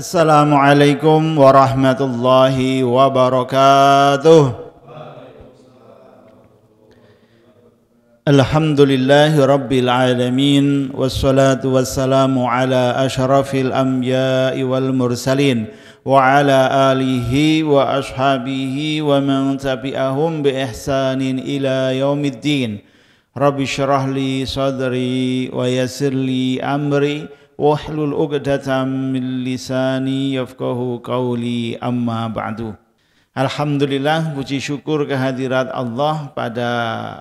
Assalamualaikum warahmatullahi wabarakatuh. Alhamdulillahi rabbil alamin. Wassalatu wassalamu ala ashrafil anbiya'i wal mursalin wa ala alihi wa ashabihi wa man tabi'ahum bi ihsanin ila yaumiddin. Rabbi syrah li sadri wa yassir li amri wahlul 'uqdatam min lisani yafqahu qawli, amma ba'du. Alhamdulillah, puji syukur kehadirat Allah, pada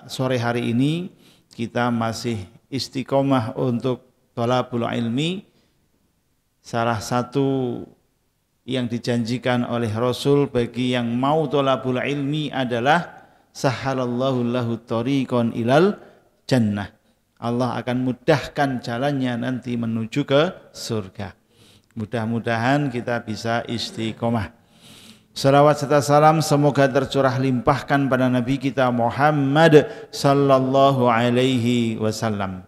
sore hari ini kita masih istiqomah untuk thalabul ilmi. Salah satu yang dijanjikan oleh Rasul bagi yang mau thalabul ilmi adalah sahalallahu lahu thariqan ilal jannah. Allah akan mudahkan jalannya nanti menuju ke surga. Mudah-mudahan kita bisa istiqomah. Salawat serta salam semoga tercurah limpahkan pada Nabi kita Muhammad sallallahu alaihi wasallam.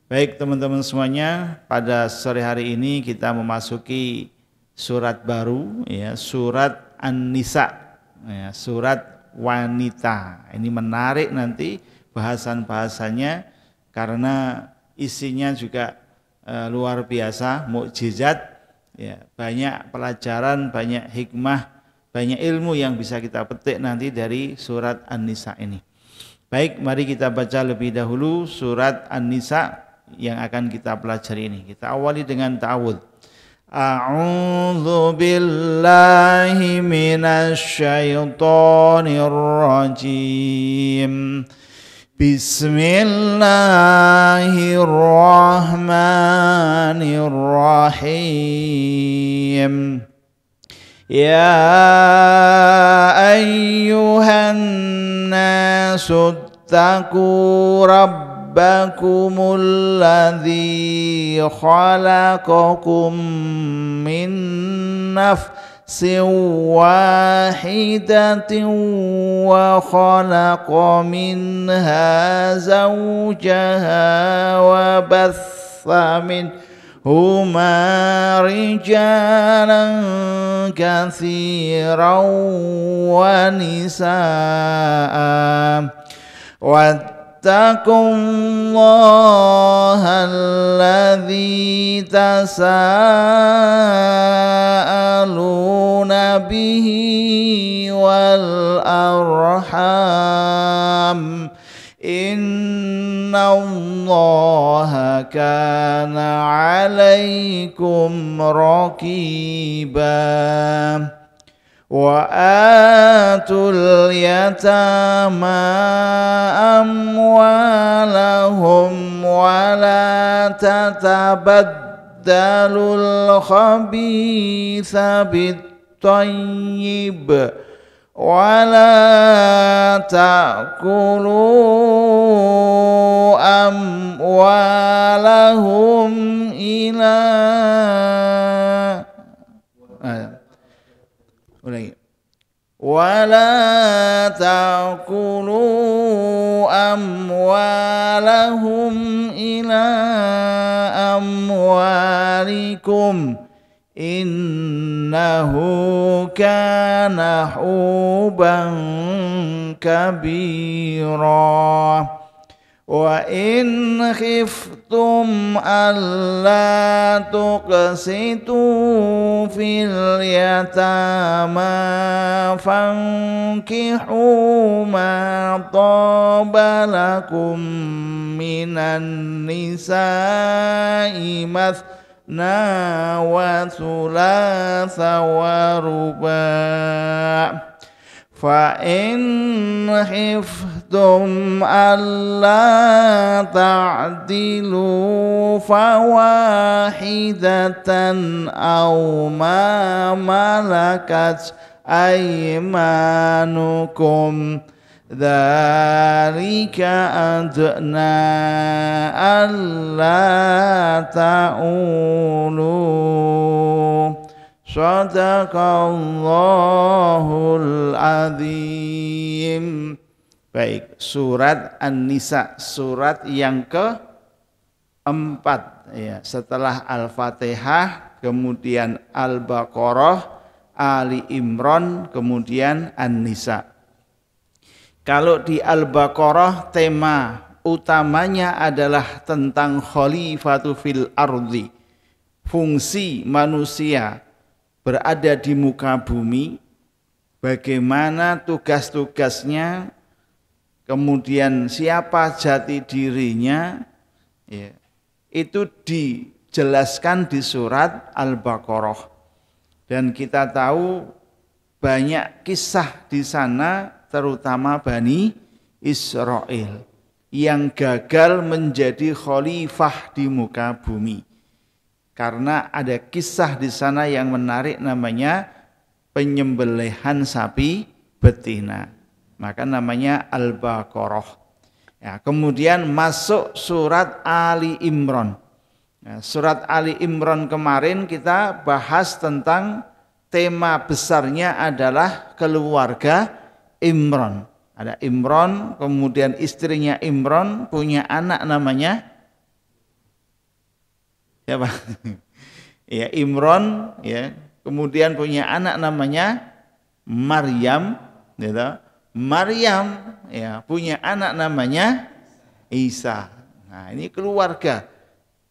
Baik teman-teman semuanya, pada sore hari ini kita memasuki surat baru, ya, surat An-Nisa, ya, surat wanita. Ini menarik nanti bahasan-bahasannya, karena isinya juga luar biasa, mukjizat, ya, banyak pelajaran, banyak hikmah, banyak ilmu yang bisa kita petik nanti dari surat An-Nisa ini. Baik, mari kita baca lebih dahulu surat An-Nisa yang akan kita pelajari ini. Kita awali dengan ta'awudz. A'udzu billahi minasy syaithanir rajim. Bismillahirrahmanirrahim. Ya ayyuhan nasu ittaqu rabbakumul ladzi khalaqakum min nafsin wahidatin wa khalaqa minha zawjaha wa batha minhuma rijalan katsiran wa nisaa. واتقوا الله الذي تساءلون به والأرحام إن الله كان عليكم رقيبا. وآتوا اليتامى أموالهم ولا تتبدلوا الخبيث بالطيب ولا تأكلوا أموالهم إلى ولا تأكلوا أموالهم إلى أموالكم إنه كان حوبا كبيرا. وإن خفتم ألا تقسطوا في اليتامى فانكحوا ما طاب لكم من النساء مثنى وثلاث ورباع. فإن خفتم ألا تعدلوا فواحدة أو ما ملكت أيمانكم ذلك أدنى ألا تعولوا. Shadaqallahul azim. Baik, surat An-Nisa, surat yang keempat, ya, setelah Al-Fatihah kemudian Al-Baqarah, Ali Imran, kemudian An-Nisa. Kalau di Al-Baqarah tema utamanya adalah tentang khalifatu fil ardi, fungsi manusia berada di muka bumi, bagaimana tugas-tugasnya, kemudian siapa jati dirinya, ya, itu dijelaskan di surat Al-Baqarah. Dan kita tahu banyak kisah di sana, terutama Bani Israel yang gagal menjadi khalifah di muka bumi. Karena ada kisah di sana yang menarik, namanya penyembelihan sapi betina. Maka namanya Al-Baqarah. Ya, kemudian masuk surat Ali Imran. Ya, surat Ali Imran kemarin kita bahas tentang tema besarnya adalah keluarga Imran. Ada Imran, kemudian istrinya Imran punya anak namanya siapa? Ya, Imran, ya. Kemudian punya anak namanya Maryam, gitu. Maryam, ya, punya anak namanya Isa. Nah, ini keluarga,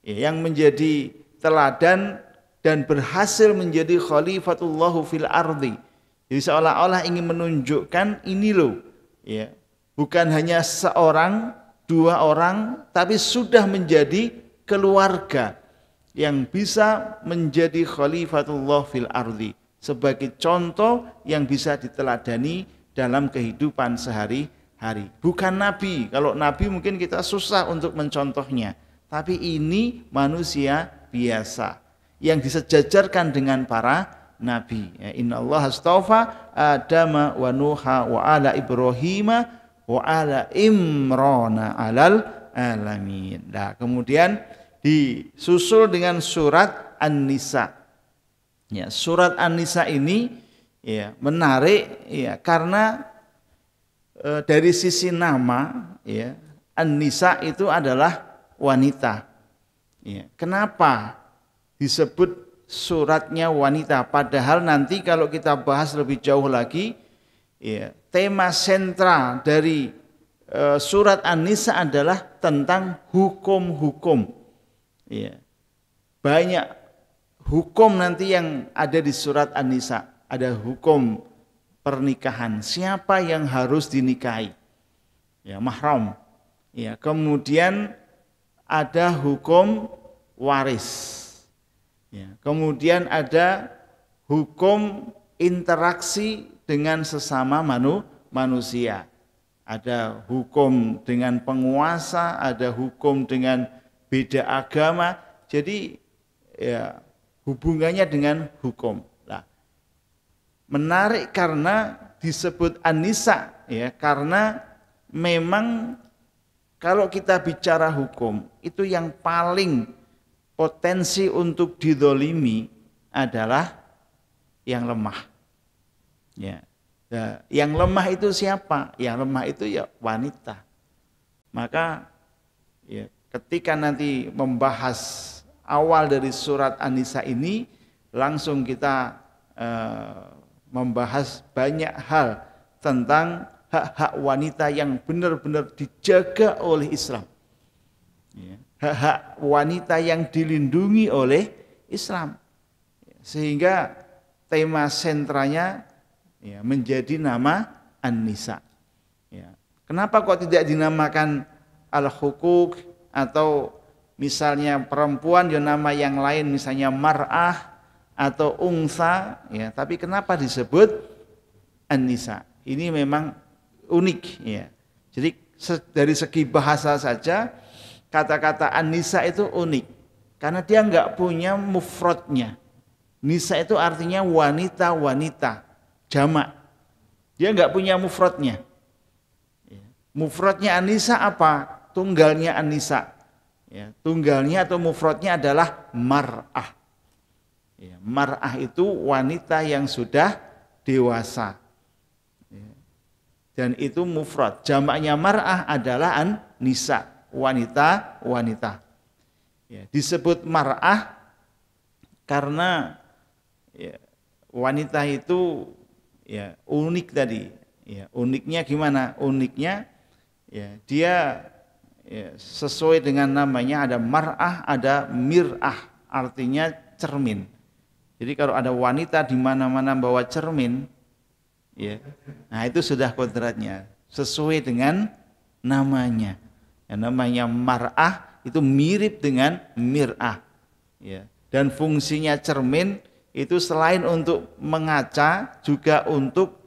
ya, yang menjadi teladan dan berhasil menjadi khalifatullahu fil ardi. Jadi seolah-olah ingin menunjukkan ini loh, ya, bukan hanya seorang, dua orang, tapi sudah menjadi keluarga yang bisa menjadi khalifatullah fil ardi, sebagai contoh yang bisa diteladani dalam kehidupan sehari-hari. Bukan nabi, kalau nabi mungkin kita susah untuk mencontohnya, tapi ini manusia biasa yang disejajarkan dengan para nabi. Ya, innallaha astafa Adama wa Nuha wa ala Ibrahima wa ala Imrana alal alamin. Nah, kemudian disusul dengan surat An-Nisa. Ya, surat An-Nisa ini, ya, menarik, ya, karena dari sisi nama, ya, An-Nisa itu adalah wanita. Ya, kenapa disebut suratnya wanita? Padahal nanti kalau kita bahas lebih jauh lagi, ya, tema sentral dari surat An-Nisa adalah tentang hukum-hukum. Ya, banyak hukum nanti yang ada di surat An-Nisa. Ada hukum pernikahan, siapa yang harus dinikahi, ya, mahram. Ya, kemudian ada hukum waris. Ya, kemudian ada hukum interaksi dengan sesama manusia. Ada hukum dengan penguasa, ada hukum dengan beda agama. Jadi, ya, hubungannya dengan hukum. Nah, menarik karena disebut An-Nisa, ya, karena memang kalau kita bicara hukum, itu yang paling potensi untuk didolimi adalah yang lemah. Ya. Nah, yang lemah itu siapa? Yang lemah itu ya wanita. Maka, ya, ketika nanti membahas awal dari surat An-Nisa ini, langsung kita membahas banyak hal tentang hak-hak wanita yang benar-benar dijaga oleh Islam. Ya. Hak-hak wanita yang dilindungi oleh Islam, sehingga tema sentranya, ya, menjadi nama An-Nisa. Ya. Kenapa kok tidak dinamakan Al-Hukuk, atau misalnya perempuan ya nama yang lain, misalnya Mar'ah atau Ungsa, ya, tapi kenapa disebut An-Nisa? Ini memang unik, ya. Jadi dari segi bahasa saja kata-kata An-Nisa itu unik, karena dia enggak punya mufradnya. Nisa itu artinya wanita-wanita, jamak. Dia enggak punya mufradnya. Mufradnya An-Nisa apa? Tunggalnya An-Nisa. Ya, tunggalnya atau mufradnya adalah mar'ah. Ya, mar'ah itu wanita yang sudah dewasa. Ya. Dan itu mufrad. Jamaknya mar'ah adalah An-Nisa, wanita-wanita. Ya, disebut mar'ah Karena ya, wanita itu ya unik tadi. Ya, uniknya gimana? Uniknya ya dia ya, sesuai dengan namanya, ada mar'ah, ada mir'ah, artinya cermin. Jadi kalau ada wanita di mana-mana bawa cermin, ya, nah itu sudah kodratnya sesuai dengan namanya. Yang namanya mar'ah itu mirip dengan mir'ah. Ya. Dan fungsinya cermin itu selain untuk mengaca juga untuk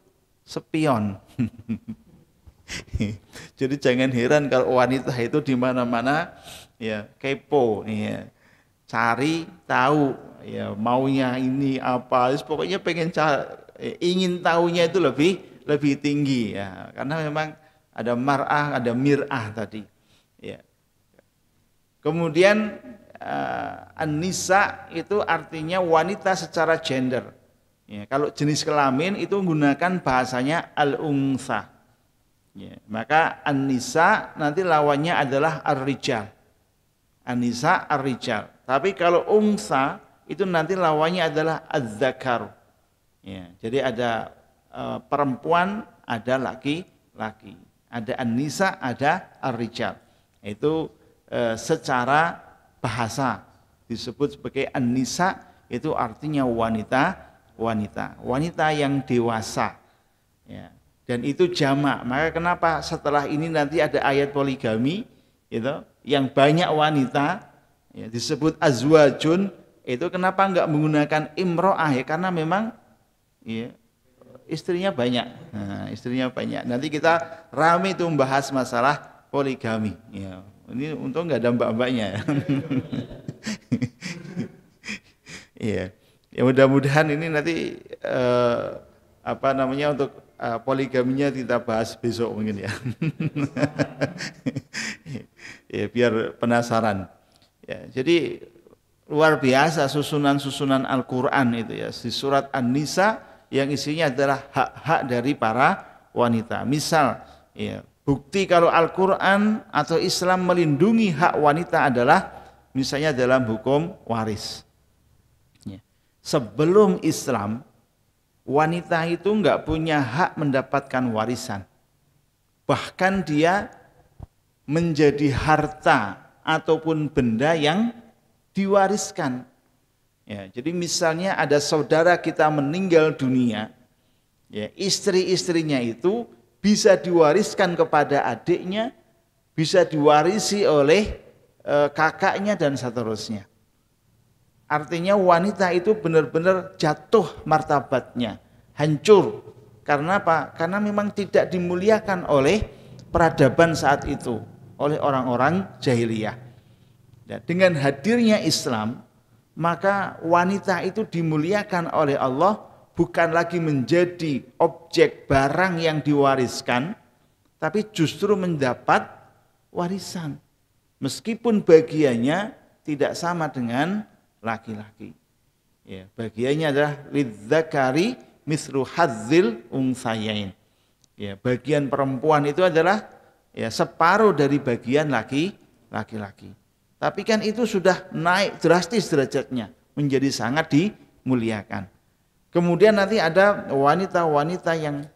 spion. Jadi jangan heran kalau wanita itu di mana-mana ya kepo, ya, cari tahu ya maunya ini apa, pokoknya pengen ingin tahunya itu lebih tinggi ya, karena memang ada mar'ah, ada mir'ah tadi. Ya. Kemudian an-nisa itu artinya wanita secara gender. Ya, kalau jenis kelamin itu menggunakan bahasanya al-untha. Ya, maka an-nisa nanti lawannya adalah ar-rijal. An-nisa ar-rijal. Tapi kalau untha itu nanti lawannya adalah az-zakar. Ya, jadi ada perempuan, ada laki-laki. Ada an-nisa, ada ar-rijal. Itu secara bahasa disebut sebagai an-nisa, itu artinya wanita yang dewasa. Ya. Dan itu jamak. Maka kenapa setelah ini nanti ada ayat poligami itu yang banyak wanita ya, disebut azwajun, itu kenapa enggak menggunakan imro'ah ya, karena memang ya, istrinya banyak. Nah, istrinya banyak. Nanti kita rame itu membahas masalah poligami. Ya. Ini untung nggak ada mbak-mbaknya. Iya. Ya mudah-mudahan ini nanti untuk poligaminya kita bahas besok mungkin ya. Ya biar penasaran. Ya, jadi luar biasa susunan-susunan Al-Qur'an itu ya. Di surat An-Nisa yang isinya adalah hak-hak dari para wanita. Misal ya, bukti kalau Al-Quran atau Islam melindungi hak wanita adalah misalnya dalam hukum waris. Ya. Sebelum Islam, wanita itu enggak punya hak mendapatkan warisan. Bahkan dia menjadi harta ataupun benda yang diwariskan. Ya, jadi misalnya ada saudara kita meninggal dunia, ya, istri-istrinya itu bisa diwariskan kepada adiknya, bisa diwarisi oleh kakaknya dan seterusnya. Artinya wanita itu benar-benar jatuh martabatnya, hancur. Karena apa? Karena memang tidak dimuliakan oleh peradaban saat itu, oleh orang-orang jahiliyah. Ya, dengan hadirnya Islam, maka wanita itu dimuliakan oleh Allah, bukan lagi menjadi objek barang yang diwariskan, tapi justru mendapat warisan. Meskipun bagiannya tidak sama dengan laki-laki. Ya, bagiannya adalah lidzakari mislu hadzil untsayain. Ya, bagian perempuan itu adalah ya separuh dari bagian laki-laki. Tapi kan itu sudah naik drastis derajatnya, menjadi sangat dimuliakan. Kemudian nanti ada wanita-wanita yang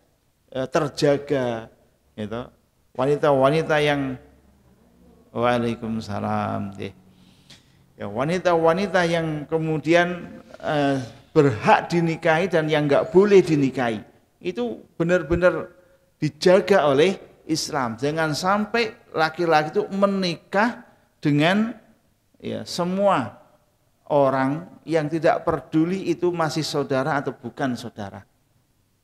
terjaga, gitu. Wanita-wanita yang Waalaikumsalam. Ya, wanita-wanita yang kemudian berhak dinikahi dan yang enggak boleh dinikahi, itu benar-benar dijaga oleh Islam. Jangan sampai laki-laki itu menikah dengan ya semua orang yang tidak peduli itu masih saudara atau bukan saudara.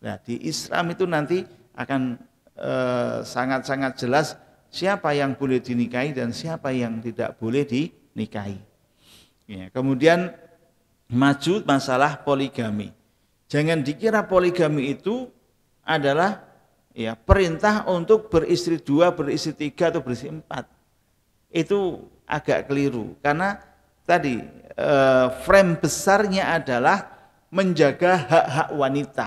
Nah, di Islam itu nanti akan sangat-sangat jelas siapa yang boleh dinikahi dan siapa yang tidak boleh dinikahi. Ya, kemudian maju masalah poligami. Jangan dikira poligami itu adalah ya perintah untuk beristri 2, beristri 3 atau beristri 4. Itu agak keliru karena tadi frame besarnya adalah menjaga hak-hak wanita.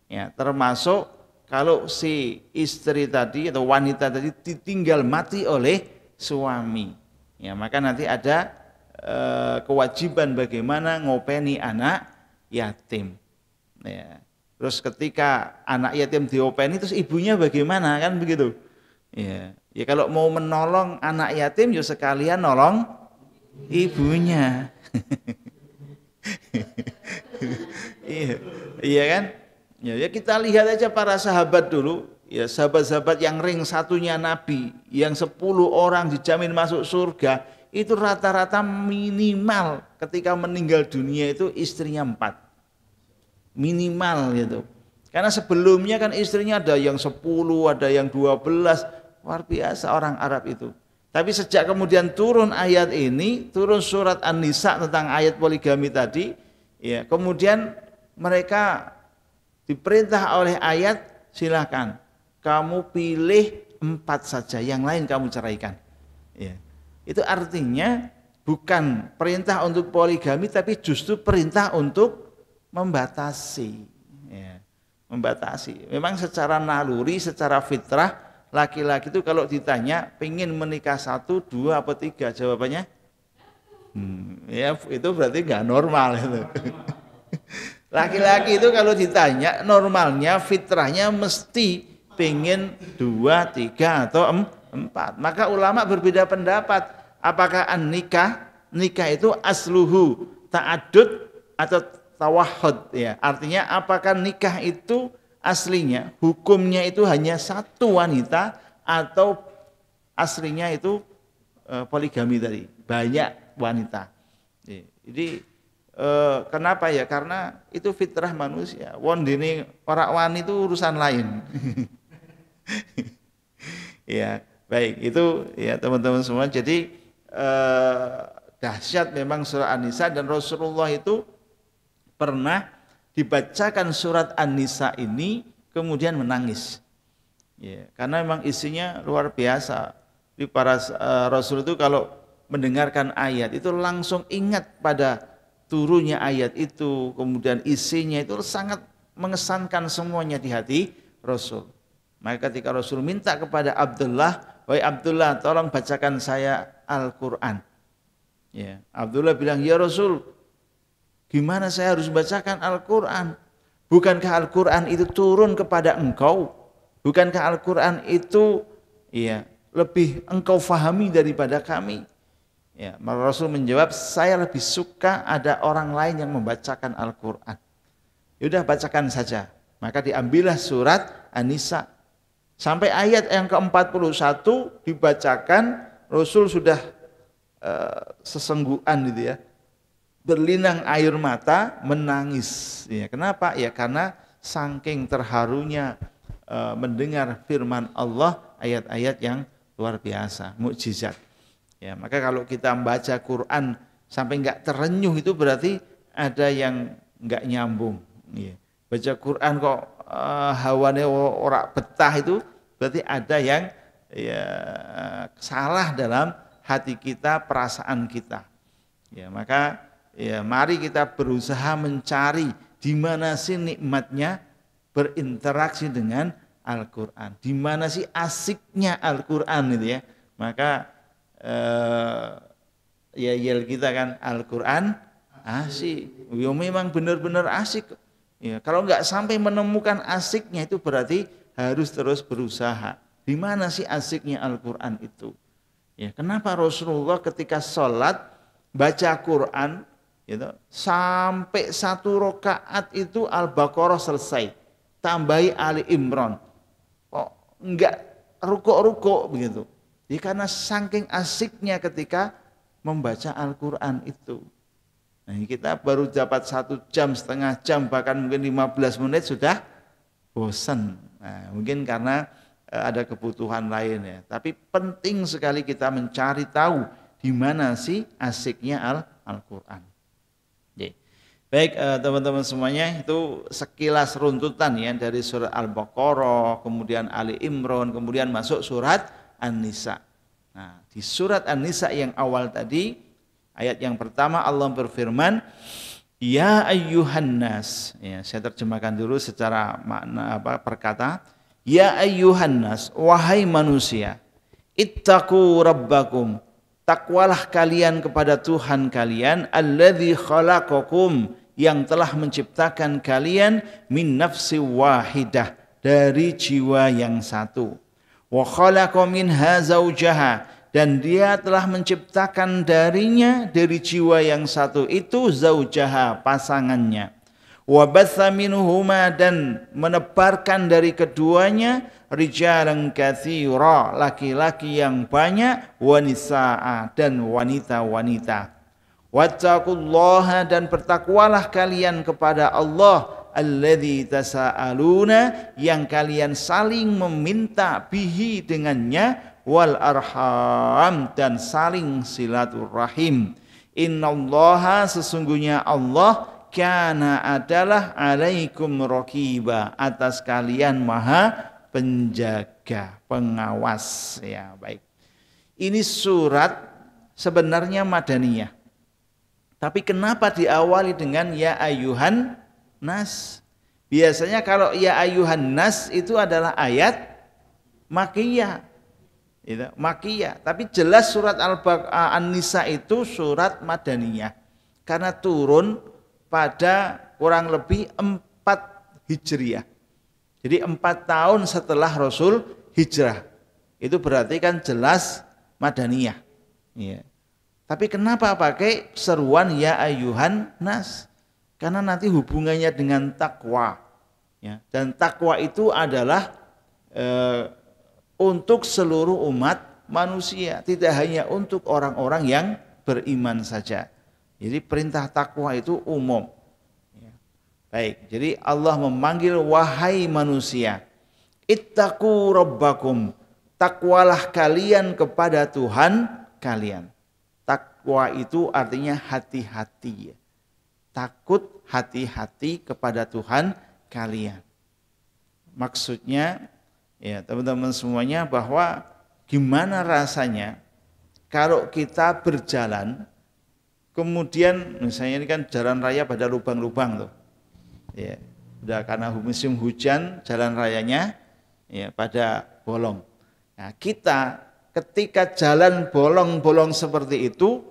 Ya, termasuk kalau si istri tadi atau wanita tadi ditinggal mati oleh suami. Ya, maka nanti ada kewajiban bagaimana ngopeni anak yatim. Ya. Terus ketika anak yatim diopeni, terus ibunya bagaimana, kan begitu? Ya, ya kalau mau menolong anak yatim, ya sekalian nolong ibunya. Iya, iya kan? Ya kita lihat aja para sahabat dulu, ya sahabat-sahabat yang ring satunya Nabi, yang 10 orang dijamin masuk surga, itu rata-rata minimal ketika meninggal dunia itu istrinya 4. Minimal gitu. Karena sebelumnya kan istrinya ada yang 10, ada yang 12, luar biasa orang Arab itu. Tapi sejak kemudian turun ayat ini, turun surat An-Nisa tentang ayat poligami tadi, ya, kemudian mereka diperintah oleh ayat, silakan kamu pilih 4 saja, yang lain kamu ceraikan. Ya. Itu artinya bukan perintah untuk poligami, tapi justru perintah untuk membatasi, ya, membatasi. Memang secara naluri, secara fitrah, laki-laki itu kalau ditanya pengen menikah 1, 2, apa 3, jawabannya ya itu berarti nggak normal itu. Laki-laki itu kalau ditanya normalnya, fitrahnya mesti pengen 2, 3 atau 4. Maka ulama berbeda pendapat, apakah nikah itu asluhu ta'addud atau tawahhud, ya. Artinya apakah nikah itu aslinya hukumnya itu hanya 1 wanita atau aslinya itu poligami tadi, banyak wanita. Jadi kenapa ya? Karena itu fitrah manusia. Wondene ora wani itu urusan lain. Ya, baik, itu ya teman-teman semua. Jadi dahsyat memang surah An-Nisa, dan Rasulullah itu pernah dibacakan surat An-Nisa ini kemudian menangis. Ya, karena memang isinya luar biasa. Di para Rasul itu kalau mendengarkan ayat itu langsung ingat pada turunnya ayat itu, kemudian isinya itu sangat mengesankan semuanya di hati Rasul. Maka ketika Rasul minta kepada Abdullah, wahai Abdullah, tolong bacakan saya Al-Quran. Ya, Abdullah bilang, ya Rasul, gimana saya harus bacakan Al-Quran? Bukankah Al-Quran itu turun kepada engkau? Bukankah Al-Quran itu ya lebih engkau fahami daripada kami? Ya, Rasul menjawab, saya lebih suka ada orang lain yang membacakan Al-Quran. Yaudah, bacakan saja. Maka diambillah surat An-Nisa. Sampai ayat yang ke-41 dibacakan, Rasul sudah sesenggukan gitu ya, berlinang air mata, menangis. Ya, kenapa? Ya karena saking terharunya mendengar firman Allah, ayat-ayat yang luar biasa, mukjizat. Ya, maka kalau kita membaca Quran sampai enggak terenyuh itu berarti ada yang enggak nyambung. Ya. Baca Quran kok hawane ora betah, itu berarti ada yang ya salah dalam hati kita, perasaan kita. Ya, maka ya mari kita berusaha mencari di mana sih nikmatnya berinteraksi dengan Al-Qur'an. Di mana sih asiknya Al-Qur'an itu ya. Maka ya yel kita kan Al-Qur'an asik. Ya memang benar-benar asik. Ya, kalau enggak sampai menemukan asiknya itu berarti harus terus berusaha. Di mana sih asiknya Al-Qur'an itu? Ya, kenapa Rasulullah ketika sholat baca Quran gitu, sampai 1 rakaat itu Al-Baqarah selesai, tambahi Ali Imran, kok enggak rukuk-rukuk begitu? Ya, karena saking asiknya ketika membaca Al-Quran itu. Nah, kita baru dapat 1 jam, setengah jam, bahkan mungkin 15 menit sudah bosan. Nah, mungkin karena ada kebutuhan lain ya. Tapi penting sekali kita mencari tahu di mana sih asiknya Al-Quran. Baik teman-teman semuanya, itu sekilas runtutan ya dari surat Al-Baqarah, kemudian Ali Imran, kemudian masuk surat An-Nisa. Nah, di surat An-Nisa yang awal tadi, ayat yang pertama Allah berfirman, ya ayyuhan nas. Ya, saya terjemahkan dulu secara makna perkata. Ya ayyuhan nas, wahai manusia, ittaqu rabbakum, takwalah kalian kepada Tuhan kalian, alladzi khalaqakum, yang telah menciptakan kalian, min nafsi wahidah, dari jiwa yang satu. Wa khalaqa minha zaujaha, dan dia telah menciptakan darinya, dari jiwa yang satu itu, zaujaha, pasangannya. Wa batha minhuma, dan menebarkan dari keduanya, rijalan katsira, laki-laki yang banyak, wa nisaa, dan wanita-wanita. Wattaqullaha, dan bertakwalah kalian kepada Allah, alladzi tasaaluna, yang kalian saling meminta bihi dengannya, wal arham, dan saling silaturahim. Innallaha, sesungguhnya Allah, kana, adalah, alaikum raqiba, atas kalian maha penjaga, pengawas. Ya, baik. Ini surat sebenarnya madaniyah. Tapi kenapa diawali dengan ya ayuhan nas? Biasanya kalau ya ayuhan nas itu adalah ayat makiyah. Itu, makiyah. Tapi jelas surat An-Nisa itu surat madaniyah. Karena turun pada kurang lebih 4 Hijriah. Jadi 4 tahun setelah Rasul hijrah. Itu berarti kan jelas madaniyah. Ya. Tapi kenapa pakai seruan ya ayuhan nas? Karena nanti hubungannya dengan takwa. Ya. Dan takwa itu adalah untuk seluruh umat manusia. Tidak hanya untuk orang-orang yang beriman saja. Jadi perintah takwa itu umum. Ya. Baik, jadi Allah memanggil wahai manusia. Ittaqu rabbakum. Takwalah kalian kepada Tuhan kalian. Takwa itu artinya hati-hati, ya. Takut, hati-hati kepada Tuhan kalian. Maksudnya, ya teman-teman semuanya, bahwa gimana rasanya kalau kita berjalan, kemudian misalnya ini kan jalan raya pada lubang-lubang tuh, ya, udah karena musim hujan jalan rayanya ya pada bolong. Nah, kita ketika jalan bolong-bolong seperti itu,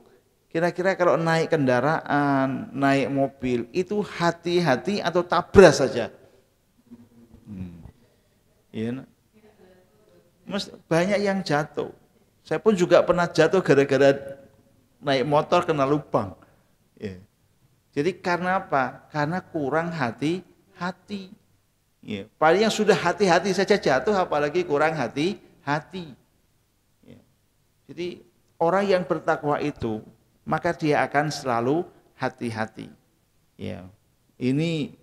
kira-kira kalau naik kendaraan, naik mobil, itu hati-hati atau tabrak saja? Ya, banyak yang jatuh. Saya pun juga pernah jatuh gara-gara naik motor kena lubang. Ya. Jadi karena apa? Karena kurang hati-hati. Ya. Paling yang sudah hati-hati saja jatuh, apalagi kurang hati-hati. Jadi orang yang bertakwa itu, maka dia akan selalu hati-hati. Ya, ini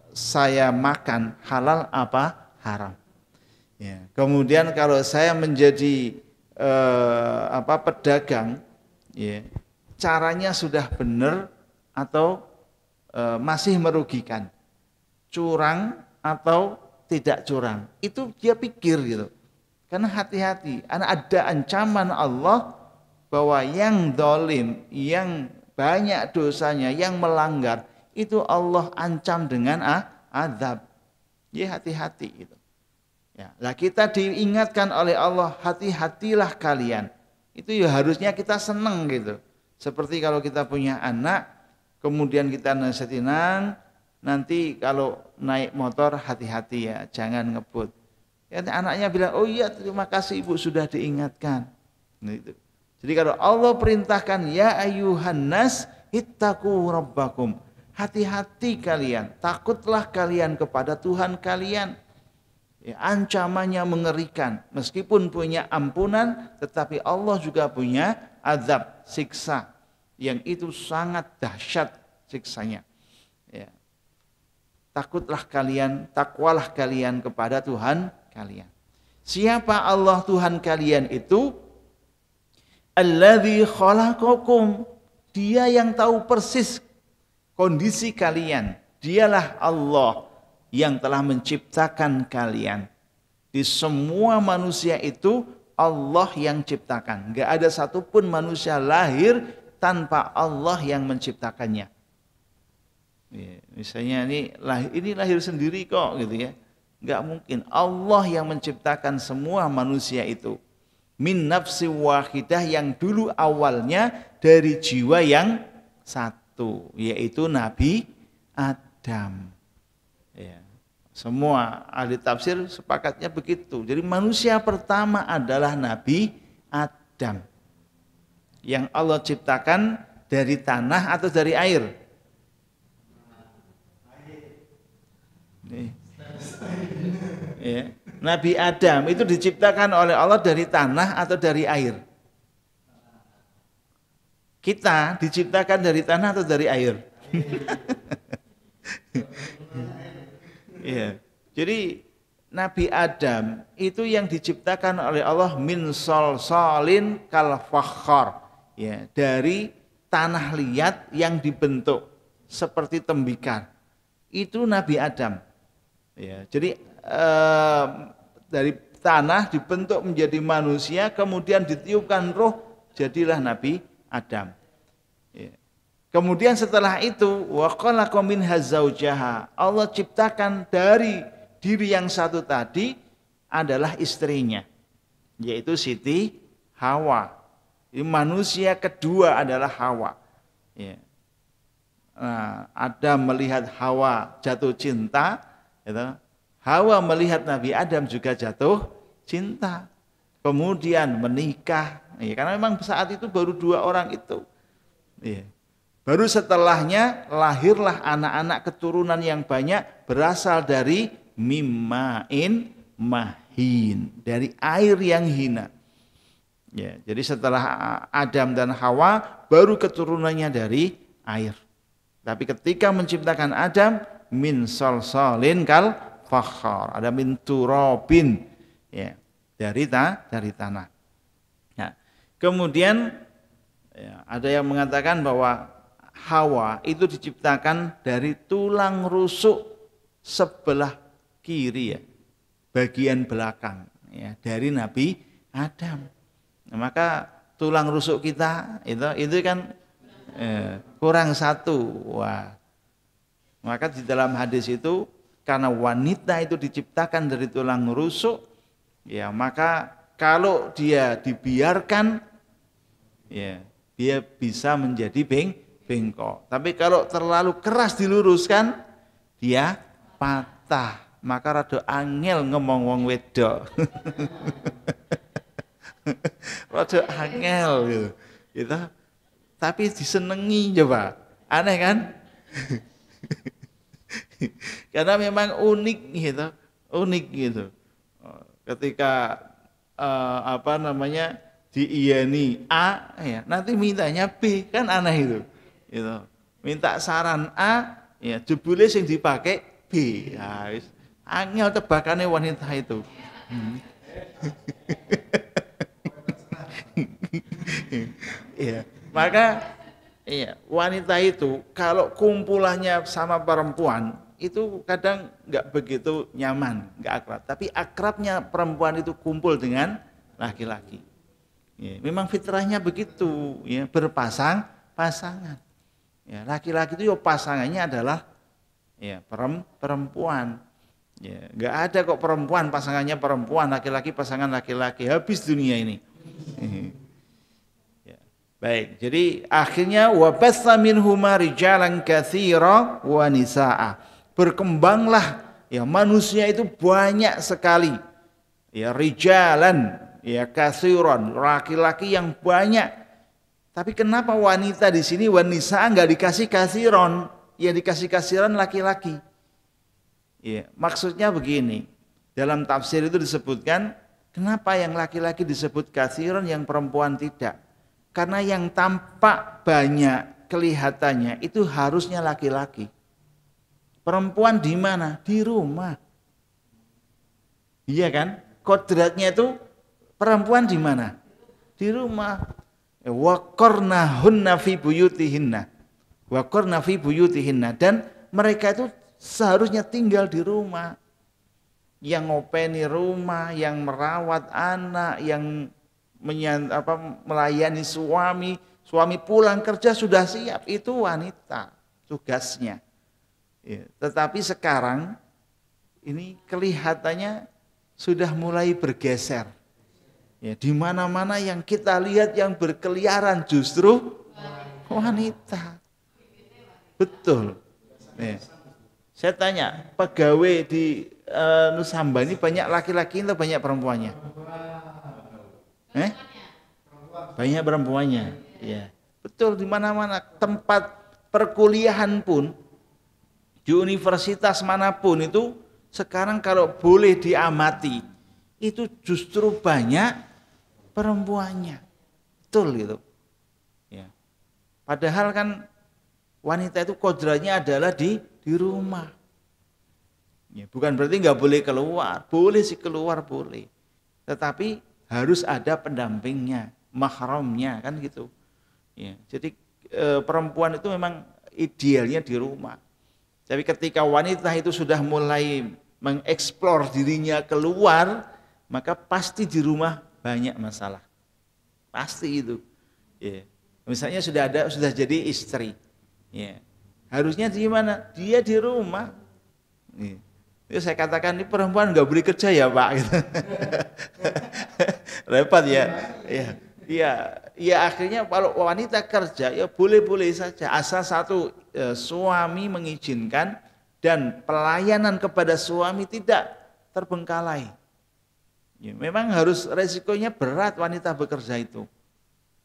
saya makan halal apa haram. Ya. Kemudian kalau saya menjadi pedagang, ya, caranya sudah benar atau masih merugikan, curang atau tidak curang, itu dia pikir gitu. Karena hati-hati, karena ada ancaman Allah bahwa yang zalim, yang banyak dosanya, yang melanggar, itu Allah ancam dengan azab. Ya, hati-hati itu. Ya, lah kita diingatkan oleh Allah, hati-hatilah kalian. Itu ya harusnya kita senang gitu. Seperti kalau kita punya anak, kemudian kita nasihatin, nanti kalau naik motor hati-hati ya, jangan ngebut. Ya, anaknya bilang, oh iya terima kasih ibu sudah diingatkan. Gitu. Jadi kalau Allah perintahkan ya ayuhan nas ittaqu rabbakum, hati-hati kalian, takutlah kalian kepada Tuhan kalian. Ya, ancamannya mengerikan, meskipun punya ampunan, tetapi Allah juga punya azab, siksa, yang itu sangat dahsyat siksanya. Ya. Takutlah kalian, takwalah kalian kepada Tuhan kalian. Siapa Allah Tuhan kalian itu? Alladzi khalaqakum. Dia yang tahu persis kondisi kalian. Dialah Allah yang telah menciptakan kalian. Di semua manusia itu Allah yang ciptakan. Enggak ada satupun manusia lahir tanpa Allah yang menciptakannya. Ya, misalnya ini lahir sendiri kok gitu ya. Enggak mungkin. Allah yang menciptakan semua manusia itu. Min nafsi wahidah, yang dulu awalnya dari jiwa yang satu, yaitu Nabi Adam. Ya. Semua ahli tafsir sepakatnya begitu. Jadi manusia pertama adalah Nabi Adam, yang Allah ciptakan dari tanah atau dari air? Ya. Nabi Adam itu diciptakan oleh Allah dari tanah atau dari air? Kita diciptakan dari tanah atau dari air? Ya. Jadi Nabi Adam itu yang diciptakan oleh Allah min solsolin kal fakhar, ya, dari tanah liat yang dibentuk seperti tembikar. Itu Nabi Adam. Ya, jadi dari tanah dibentuk menjadi manusia, kemudian ditiupkan roh, jadilah Nabi Adam. Ya. Kemudian setelah itu wa khalaqa minha zaujaha, Allah ciptakan dari diri yang satu tadi adalah istrinya, yaitu Siti Hawa. Ini manusia kedua adalah Hawa. Ya. Nah, Adam melihat Hawa jatuh cinta, gitu. Hawa melihat Nabi Adam juga jatuh cinta. Kemudian menikah, ya, karena memang saat itu baru dua orang itu. Ya. Baru setelahnya lahirlah anak-anak keturunan yang banyak berasal dari mimma'in mahin, dari air yang hina. Ya, jadi setelah Adam dan Hawa baru keturunannya dari air. Tapi ketika menciptakan Adam min solsolin kal fakhar, ada min turabin, ya, dari tanah. Nah, kemudian ya, ada yang mengatakan bahwa Hawa itu diciptakan dari tulang rusuk sebelah kiri, ya, bagian belakang, ya, dari Nabi Adam. Nah, maka tulang rusuk kita itu kan kurang satu. Wah. Maka di dalam hadis itu, karena wanita itu diciptakan dari tulang rusuk, ya, maka kalau dia dibiarkan, ya, dia bisa menjadi bengkok. Tapi kalau terlalu keras diluruskan, dia patah. Maka rada angel ngomong wong wedok. Rada angel gitu. Gitu. Tapi disenengi, coba. Aneh kan? Karena memang unik gitu. Unik gitu. Ketika diiyani A, ya, nanti mintanya B, kan aneh itu. Gitu. Minta saran A, ya, jebule sing dipakai B. Ya, angel tebakannya wanita itu. Ya, maka iya, wanita itu kalau kumpulannya sama perempuan itu kadang nggak begitu nyaman, nggak akrab. Tapi akrabnya perempuan itu kumpul dengan laki-laki. Ya, memang fitrahnya begitu, ya, pasangan. Ya, laki-laki itu pasangannya adalah, ya, perempuan. Ya, nggak ada kok perempuan pasangannya perempuan, laki-laki pasangan laki-laki, habis dunia ini. Ya, baik, jadi akhirnya wabatsa minhuma rijalan katsira wa nisaa. Berkembanglah, ya, manusia itu banyak sekali. Ya, rijalan, ya, katsiran, laki-laki yang banyak. Tapi kenapa wanita di sini wanisa enggak dikasih katsiron, ya dikasih katsiran laki-laki? Ya, maksudnya begini, dalam tafsir itu disebutkan, kenapa yang laki-laki disebut katsiran, yang perempuan tidak? Karena yang tampak banyak kelihatannya itu harusnya laki-laki. Perempuan di mana? Di rumah. Iya kan? Kodratnya itu perempuan di mana? Di rumah. Waqarnahunna fi buyutihinna. Waqarna fi buyutihinna, dan mereka itu seharusnya tinggal di rumah. Yang ngopeni rumah, yang merawat anak, yang melayani suami. Suami pulang kerja sudah siap, itu wanita tugasnya. Ya, tetapi sekarang ini kelihatannya sudah mulai bergeser. Ya, di mana-mana yang kita lihat yang berkeliaran justru wanita. Betul. Ya. Saya tanya, pegawai di Nusamba ini banyak laki-laki atau banyak perempuannya? Banyak perempuannya. Ya. Betul, di mana-mana tempat perkuliahan pun di universitas manapun itu sekarang kalau boleh diamati itu justru banyak perempuannya. Betul gitu. Ya. Padahal kan wanita itu kodratnya adalah di rumah. Ya, bukan berarti nggak boleh keluar, boleh sih keluar boleh. Tetapi harus ada pendampingnya, mahramnya kan gitu. Ya, jadi perempuan itu memang idealnya di rumah. Tapi ketika wanita itu sudah mulai mengeksplor dirinya keluar, maka pasti di rumah banyak masalah. Pasti itu. Ya. Misalnya sudah jadi istri. Ya. Harusnya di mana? Dia di rumah. Ya. Itu saya katakan ini perempuan nggak boleh kerja ya Pak. Gitu. Repot ya. Ya. Ya akhirnya kalau wanita kerja ya boleh-boleh saja asal satu suami mengizinkan dan pelayanan kepada suami tidak terbengkalai. Ya, memang harus resikonya berat wanita bekerja itu.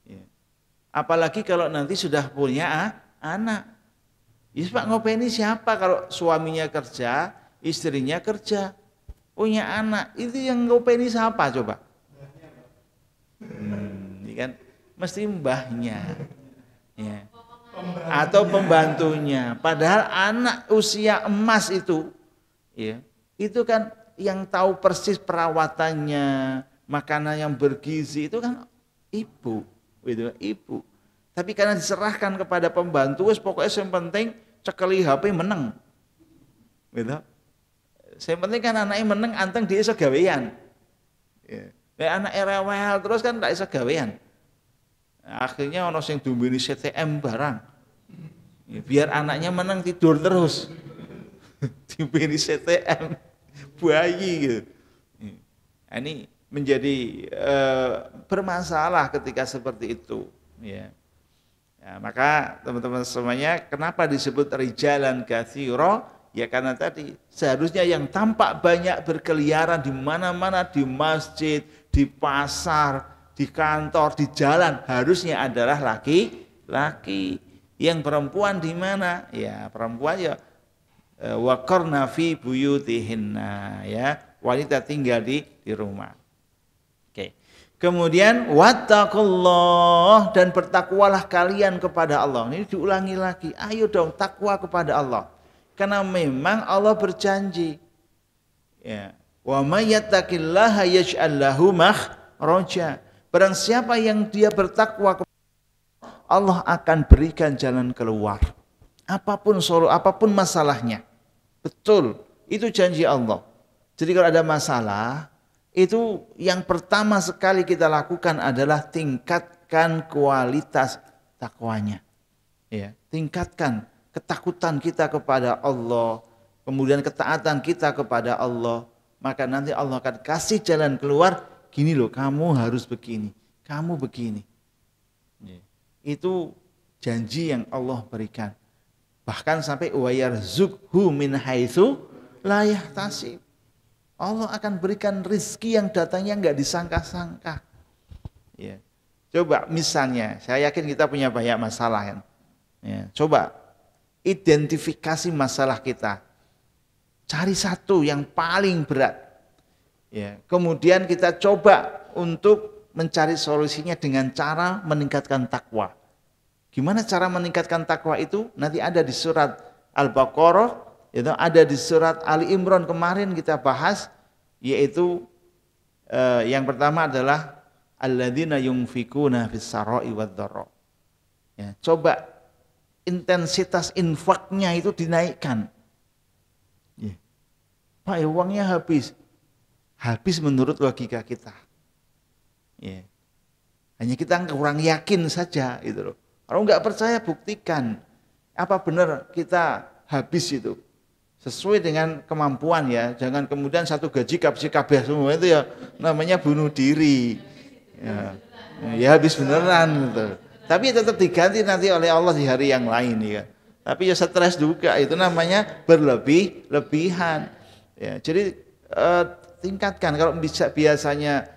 Ya. Apalagi kalau nanti sudah punya anak. Ya Pak ngopeni siapa kalau suaminya kerja, istrinya kerja, punya anak, itu yang ngopeni siapa coba? Ini kan mesti mbahnya, ya. Atau pembantunya. Padahal anak usia emas itu, ya, itu kan yang tahu persis perawatannya, makanan yang bergizi itu kan ibu, gitu, ibu. Tapi karena diserahkan kepada pembantu, pokoknya yang penting cekeli HP meneng, gitu. Yang penting kan anaknya meneng, anteng dia iso gawean. Ya. Anak rewel terus kan tak iso gawean. Akhirnya ono sing dumbeni CTM barang. Ya, biar anaknya meneng tidur terus. Dumbeni CTM bayi gitu. Ini menjadi bermasalah ketika seperti itu. Ya. Ya, maka teman-teman semuanya, kenapa disebut rijalan katsira? Ya karena tadi seharusnya yang tampak banyak berkeliaran di mana-mana, di masjid, di pasar, di kantor, di jalan, harusnya adalah laki-laki. Yang perempuan di mana? Ya perempuan ya waqarna fi buyutihinna, ya wanita tinggal di rumah. Oke. Kemudian wattaqullah, dan bertakwalah kalian kepada Allah. Ini diulangi lagi. Ayo dong takwa kepada Allah. Karena memang Allah berjanji. Ya. Wa may yattaqillaha yaj'al lahu makhraja. Barang siapa yang dia bertakwa kepada Allah akan berikan jalan keluar. Apapun masalahnya. Betul, itu janji Allah. Jadi kalau ada masalah, itu yang pertama sekali kita lakukan adalah tingkatkan kualitas takwanya. Ya, tingkatkan ketakutan kita kepada Allah, kemudian ketaatan kita kepada Allah, maka nanti Allah akan kasih jalan keluar. Gini loh, kamu harus begini, kamu begini. Ya. Itu janji yang Allah berikan. Bahkan sampai wa yarzuqhu min haitsu la yahtasib. Allah akan berikan rizki yang datangnya enggak disangka-sangka. Ya. Coba misalnya, saya yakin kita punya banyak masalah kan. Ya. Coba identifikasi masalah kita. Cari satu yang paling berat. Ya. Kemudian kita coba untuk mencari solusinya dengan cara meningkatkan takwa. Gimana cara meningkatkan takwa itu? Nanti ada di surat Al-Baqarah. Itu ada di surat Ali Imran kemarin kita bahas, yaitu yang pertama adalah alladzina yunfikuna fis sarai wad dharra. Ya, coba intensitas infaknya itu dinaikkan. Ya. Pak, uangnya habis. Habis menurut logika kita. Ya. Hanya kita kurang yakin saja itu loh. Kalau nggak percaya buktikan. Apa benar kita habis itu? Sesuai dengan kemampuan ya, jangan kemudian satu gaji kabeh semua itu ya namanya bunuh diri. Ya, ya habis beneran gitu. Tapi tetap diganti nanti oleh Allah di hari yang lain ya. Tapi ya stres juga, itu namanya berlebihan. Ya, jadi tingkatkan, kalau bisa biasanya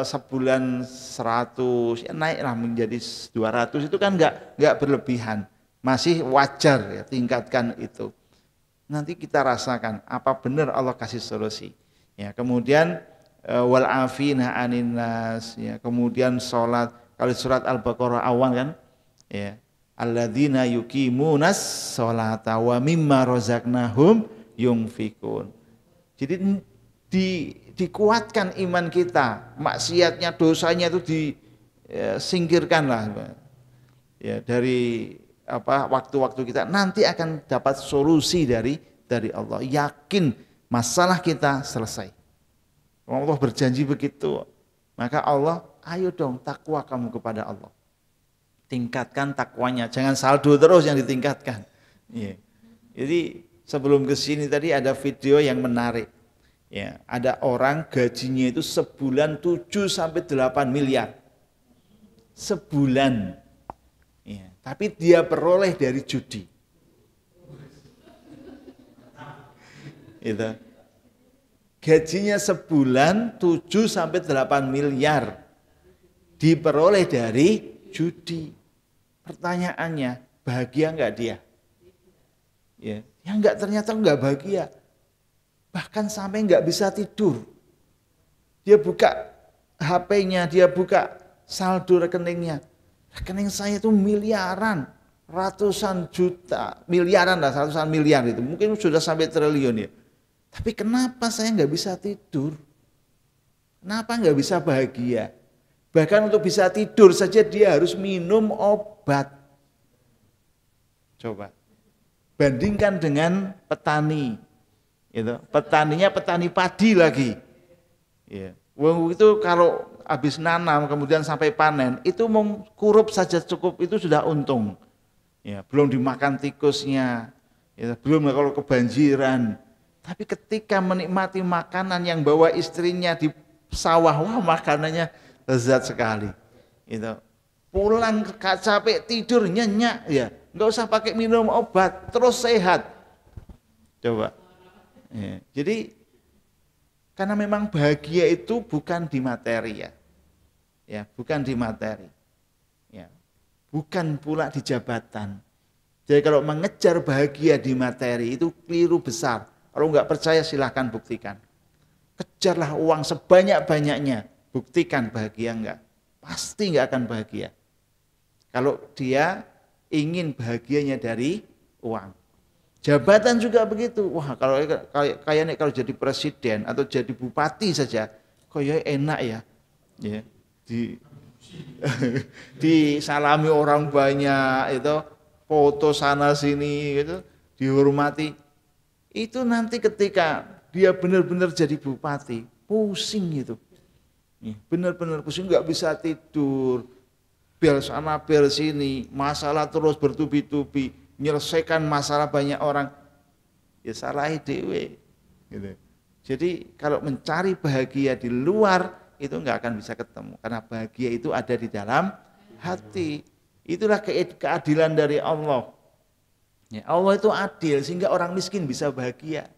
sebulan 100 ya naiklah menjadi 200, itu kan nggak berlebihan, masih wajar ya, tingkatkan itu. Nanti kita rasakan apa benar Allah kasih solusi. Ya, kemudian wal afina anin nas, ya, kemudian salat, kalau surat Al-Baqarah awal kan ya, alladzina yuqimunas sholata wa mimma razaqnahum yunfikun. Jadi dikuatkan iman kita, maksiatnya, dosanya itu disingkirkan lah ya, dari waktu-waktu kita, nanti akan dapat solusi dari Allah. Yakin masalah kita selesai. Allah berjanji begitu. Maka Allah, ayo dong takwa kamu kepada Allah. Tingkatkan takwanya, jangan saldo terus yang ditingkatkan. Ya. Jadi sebelum ke sini tadi ada video yang menarik. Ya, ada orang gajinya itu sebulan 7 sampai 8 miliar. Sebulan. Ya, tapi dia peroleh dari judi. Itu. Gajinya sebulan 7 sampai 8 miliar. Diperoleh dari judi. Pertanyaannya, bahagia enggak dia? Ya, enggak, ternyata enggak bahagia. Bahkan sampai enggak bisa tidur. Dia buka HP-nya, dia buka saldo rekeningnya. Rekening saya itu miliaran, ratusan juta, miliaran lah, ratusan miliar itu. Mungkin sudah sampai triliun ya. Tapi kenapa saya enggak bisa tidur? Kenapa enggak bisa bahagia? Bahkan untuk bisa tidur saja dia harus minum obat. Coba bandingkan dengan petani. Itu petaninya petani padi lagi. Ya. Itu kalau habis nanam kemudian sampai panen itu mengkurup saja cukup, itu sudah untung. Ya, belum dimakan tikusnya. Ya, belum kalau kebanjiran. Tapi ketika menikmati makanan yang bawa istrinya di sawah, wah makanannya lezat sekali. Itu pulang capek tidur nyenyak ya, nggak usah pakai minum obat, terus sehat. Coba. Ya, jadi karena memang bahagia itu bukan di materi ya, bukan di materi, ya, bukan pula di jabatan. Jadi kalau mengejar bahagia di materi itu keliru besar. Kalau nggak percaya silahkan buktikan. Kejarlah uang sebanyak-banyaknya, buktikan bahagia enggak? Pasti enggak akan bahagia. Kalau dia ingin bahagianya dari uang. Jabatan juga begitu. Wah, kayaknya kalau jadi presiden atau jadi bupati saja, kayaknya enak ya. Ya, disalami orang banyak, itu foto sana sini gitu, dihormati. Itu nanti ketika dia benar-benar jadi bupati, pusing gitu. Benar-benar pusing, nggak bisa tidur. Bel sana, bel sini, masalah terus bertubi-tubi. Menyelesaikan masalah banyak orang, ya salah dewe gitu. Jadi kalau mencari bahagia di luar itu nggak akan bisa ketemu, karena bahagia itu ada di dalam hati. Itulah keadilan dari Allah. Ya, Allah itu adil sehingga orang miskin bisa bahagia.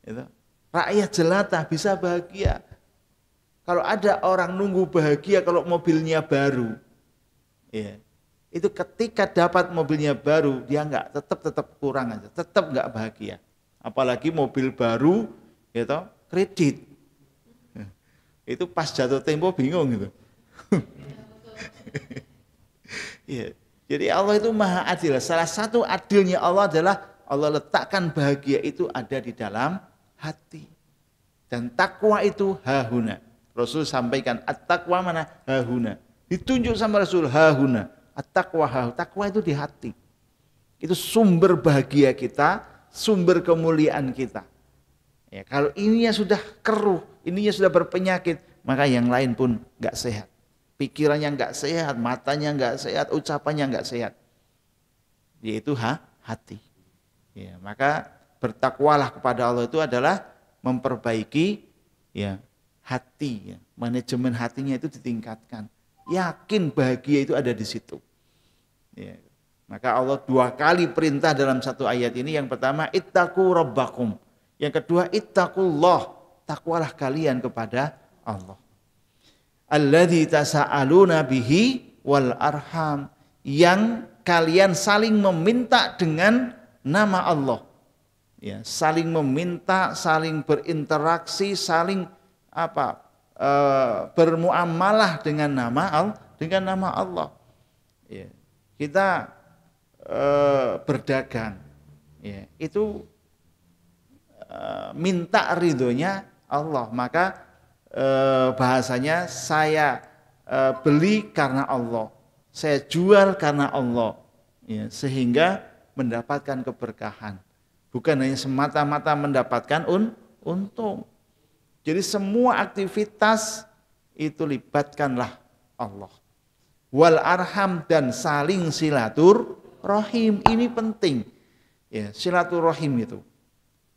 Gitu. Rakyat jelata bisa bahagia. Kalau ada orang nunggu bahagia kalau mobilnya baru, ya. Itu ketika dapat mobilnya baru, dia tetap kurang aja, tetap nggak bahagia. Apalagi mobil baru, gitu, kredit. Itu pas jatuh tempo bingung gitu. Ya, jadi Allah itu maha adil. Salah satu adilnya Allah adalah Allah letakkan bahagia itu ada di dalam hati. Dan takwa itu hahuna. Rasul sampaikan, at-taqwa mana? Hahuna. Ditunjuk sama Rasul, hahuna. At-taqwa, takwa itu di hati. Itu sumber bahagia kita, sumber kemuliaan kita. Ya, kalau ininya sudah keruh, ininya sudah berpenyakit, maka yang lain pun nggak sehat. Pikirannya nggak sehat, matanya nggak sehat, ucapannya nggak sehat. Yaitu hati. Ya, maka bertakwalah kepada Allah itu adalah memperbaiki ya hati, ya. Manajemen hatinya itu ditingkatkan. Yakin bahagia itu ada di situ. Ya. Maka Allah 2 kali perintah dalam satu ayat ini. Yang pertama, ittaqu rabbakum. Yang kedua, ittaqullah. Takwalah kalian kepada Allah. Alladzi tasa'aluna bihi wal arham. Yang kalian saling meminta dengan nama Allah. Ya, saling meminta, saling berinteraksi, saling bermuamalah dengan nama Allah. Ya, kita berdagang, ya, itu minta ridhonya Allah. Maka bahasanya saya beli karena Allah, saya jual karena Allah, ya, sehingga mendapatkan keberkahan. Bukan hanya semata-mata mendapatkan untung. Jadi semua aktivitas itu libatkanlah Allah. Wal arham, dan saling silaturahim, ini penting. Ya, silaturahim itu.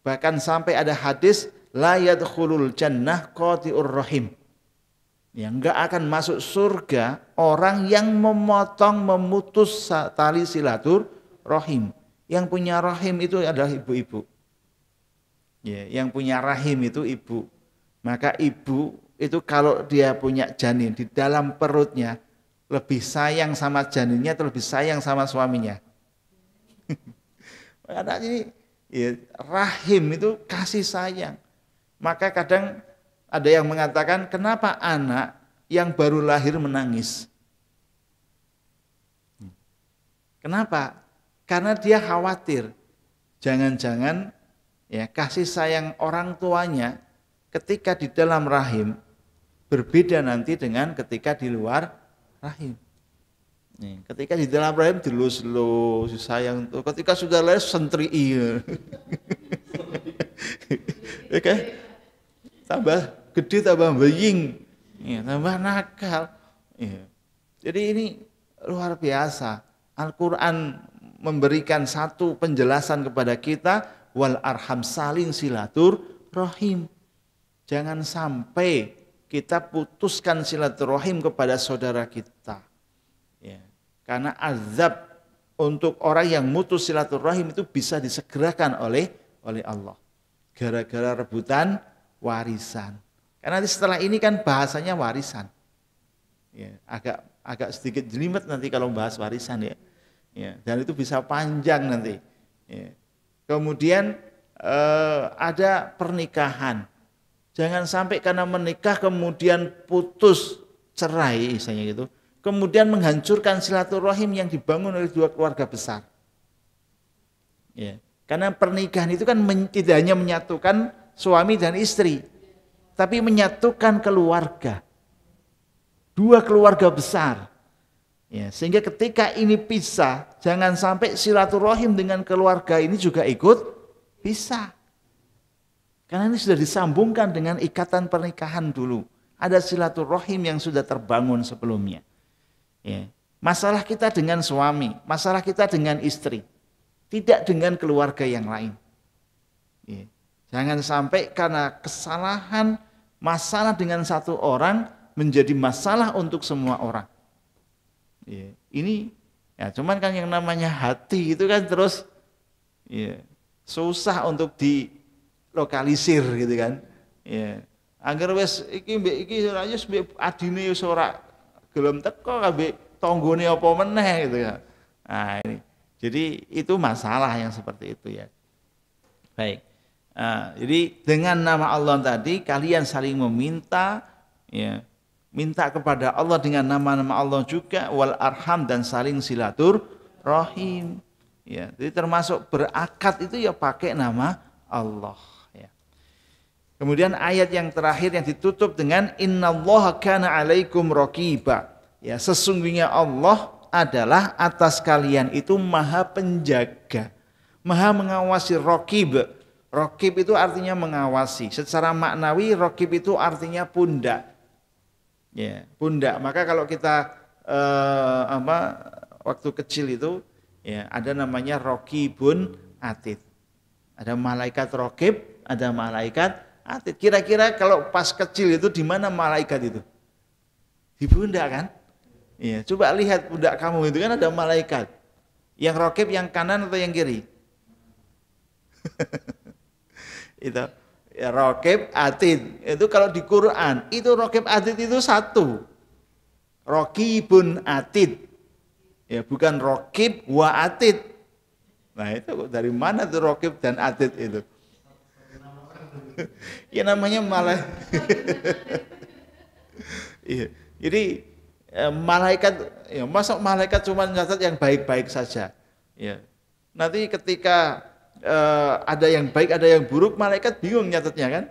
Bahkan sampai ada hadis la yadkhulul jannah qati'ur rahim. Ya, enggak akan masuk surga orang yang memutus tali silaturahim. Yang punya rahim itu adalah ibu-ibu. Ya, yang punya rahim itu ibu. Maka ibu itu kalau dia punya janin di dalam perutnya, lebih sayang sama janinnya atau lebih sayang sama suaminya? Karena ini ya, rahim itu kasih sayang. Maka kadang ada yang mengatakan, kenapa anak yang baru lahir menangis? Kenapa? Karena dia khawatir, jangan-jangan ya kasih sayang orang tuanya ketika di dalam rahim berbeda nanti dengan ketika di luar rahim. Nih, ketika di dalam rahim dilus-lus sayang tuh, ketika sudah lahir sentri oke, tambah gede tambah baying, ya, tambah nakal. Ya. Jadi ini luar biasa. Al-Quran memberikan satu penjelasan kepada kita, wal arham, saling silaturahim. Jangan sampai kita putuskan silaturahim kepada saudara kita. Ya. Karena azab untuk orang yang mutus silaturahim itu bisa disegerakan oleh Allah. Gara-gara rebutan warisan. Karena nanti setelah ini kan bahasanya warisan. Ya, agak sedikit jelimet nanti kalau bahas warisan, ya. Ya, dan itu bisa panjang nanti. Ya. Kemudian ada pernikahan. Jangan sampai karena menikah kemudian putus, cerai misalnya gitu. Kemudian menghancurkan silaturahim yang dibangun oleh 2 keluarga besar. Ya. Karena pernikahan itu kan tidak hanya menyatukan suami dan istri, tapi menyatukan keluarga. 2 keluarga besar. Ya, sehingga ketika ini pisah, jangan sampai silaturahim dengan keluarga ini juga ikut pisah. Karena ini sudah disambungkan dengan ikatan pernikahan dulu. Ada silaturahim yang sudah terbangun sebelumnya. Ya. Masalah kita dengan suami, masalah kita dengan istri, tidak dengan keluarga yang lain. Ya. Jangan sampai karena kesalahan, masalah dengan satu orang menjadi masalah untuk semua orang. Ya, ini ya cuman kan yang namanya hati itu kan terus ya, susah untuk dilokalisir gitu kan. Ya. Agar wis iki adine wis ora gelem teko kabeh tanggane apa meneh gitu kan. Nah, ini. Jadi itu masalah yang seperti itu ya. Baik. Nah, jadi dengan nama Allah tadi kalian saling meminta, ya. Minta kepada Allah dengan nama-nama Allah juga, wal arham, dan saling silaturahim. Ya, jadi termasuk berakad itu ya pakai nama Allah. Ya. Kemudian ayat yang terakhir yang ditutup dengan innallaha kana 'alaikum raqiba. Ya, sesungguhnya Allah adalah atas kalian itu maha penjaga, maha mengawasi. Raqib. Raqib itu artinya mengawasi. Secara maknawi raqib itu artinya pundak. Ya, pundak. Maka kalau kita waktu kecil itu ya ada namanya raqibun atid. Ada malaikat raqib, ada malaikat Atid. Kira-kira kalau pas kecil itu di mana malaikat itu? Di pundak kan? Iya, coba lihat pundak kamu itu kan ada malaikat. Yang rokib yang kanan atau yang kiri? Itu ya, rokib atid. Itu kalau di Quran itu rokib atid itu satu. Rokibun atid. Ya, bukan rokib wa atid. Nah, itu dari mana tuh rokib dan atid itu? Ya namanya malah. Iya. Jadi malaikat, ya, masa malaikat cuma nyatat yang baik-baik saja. Ya. Nanti ketika ada yang baik, ada yang buruk, malaikat bingung nyatatnya kan.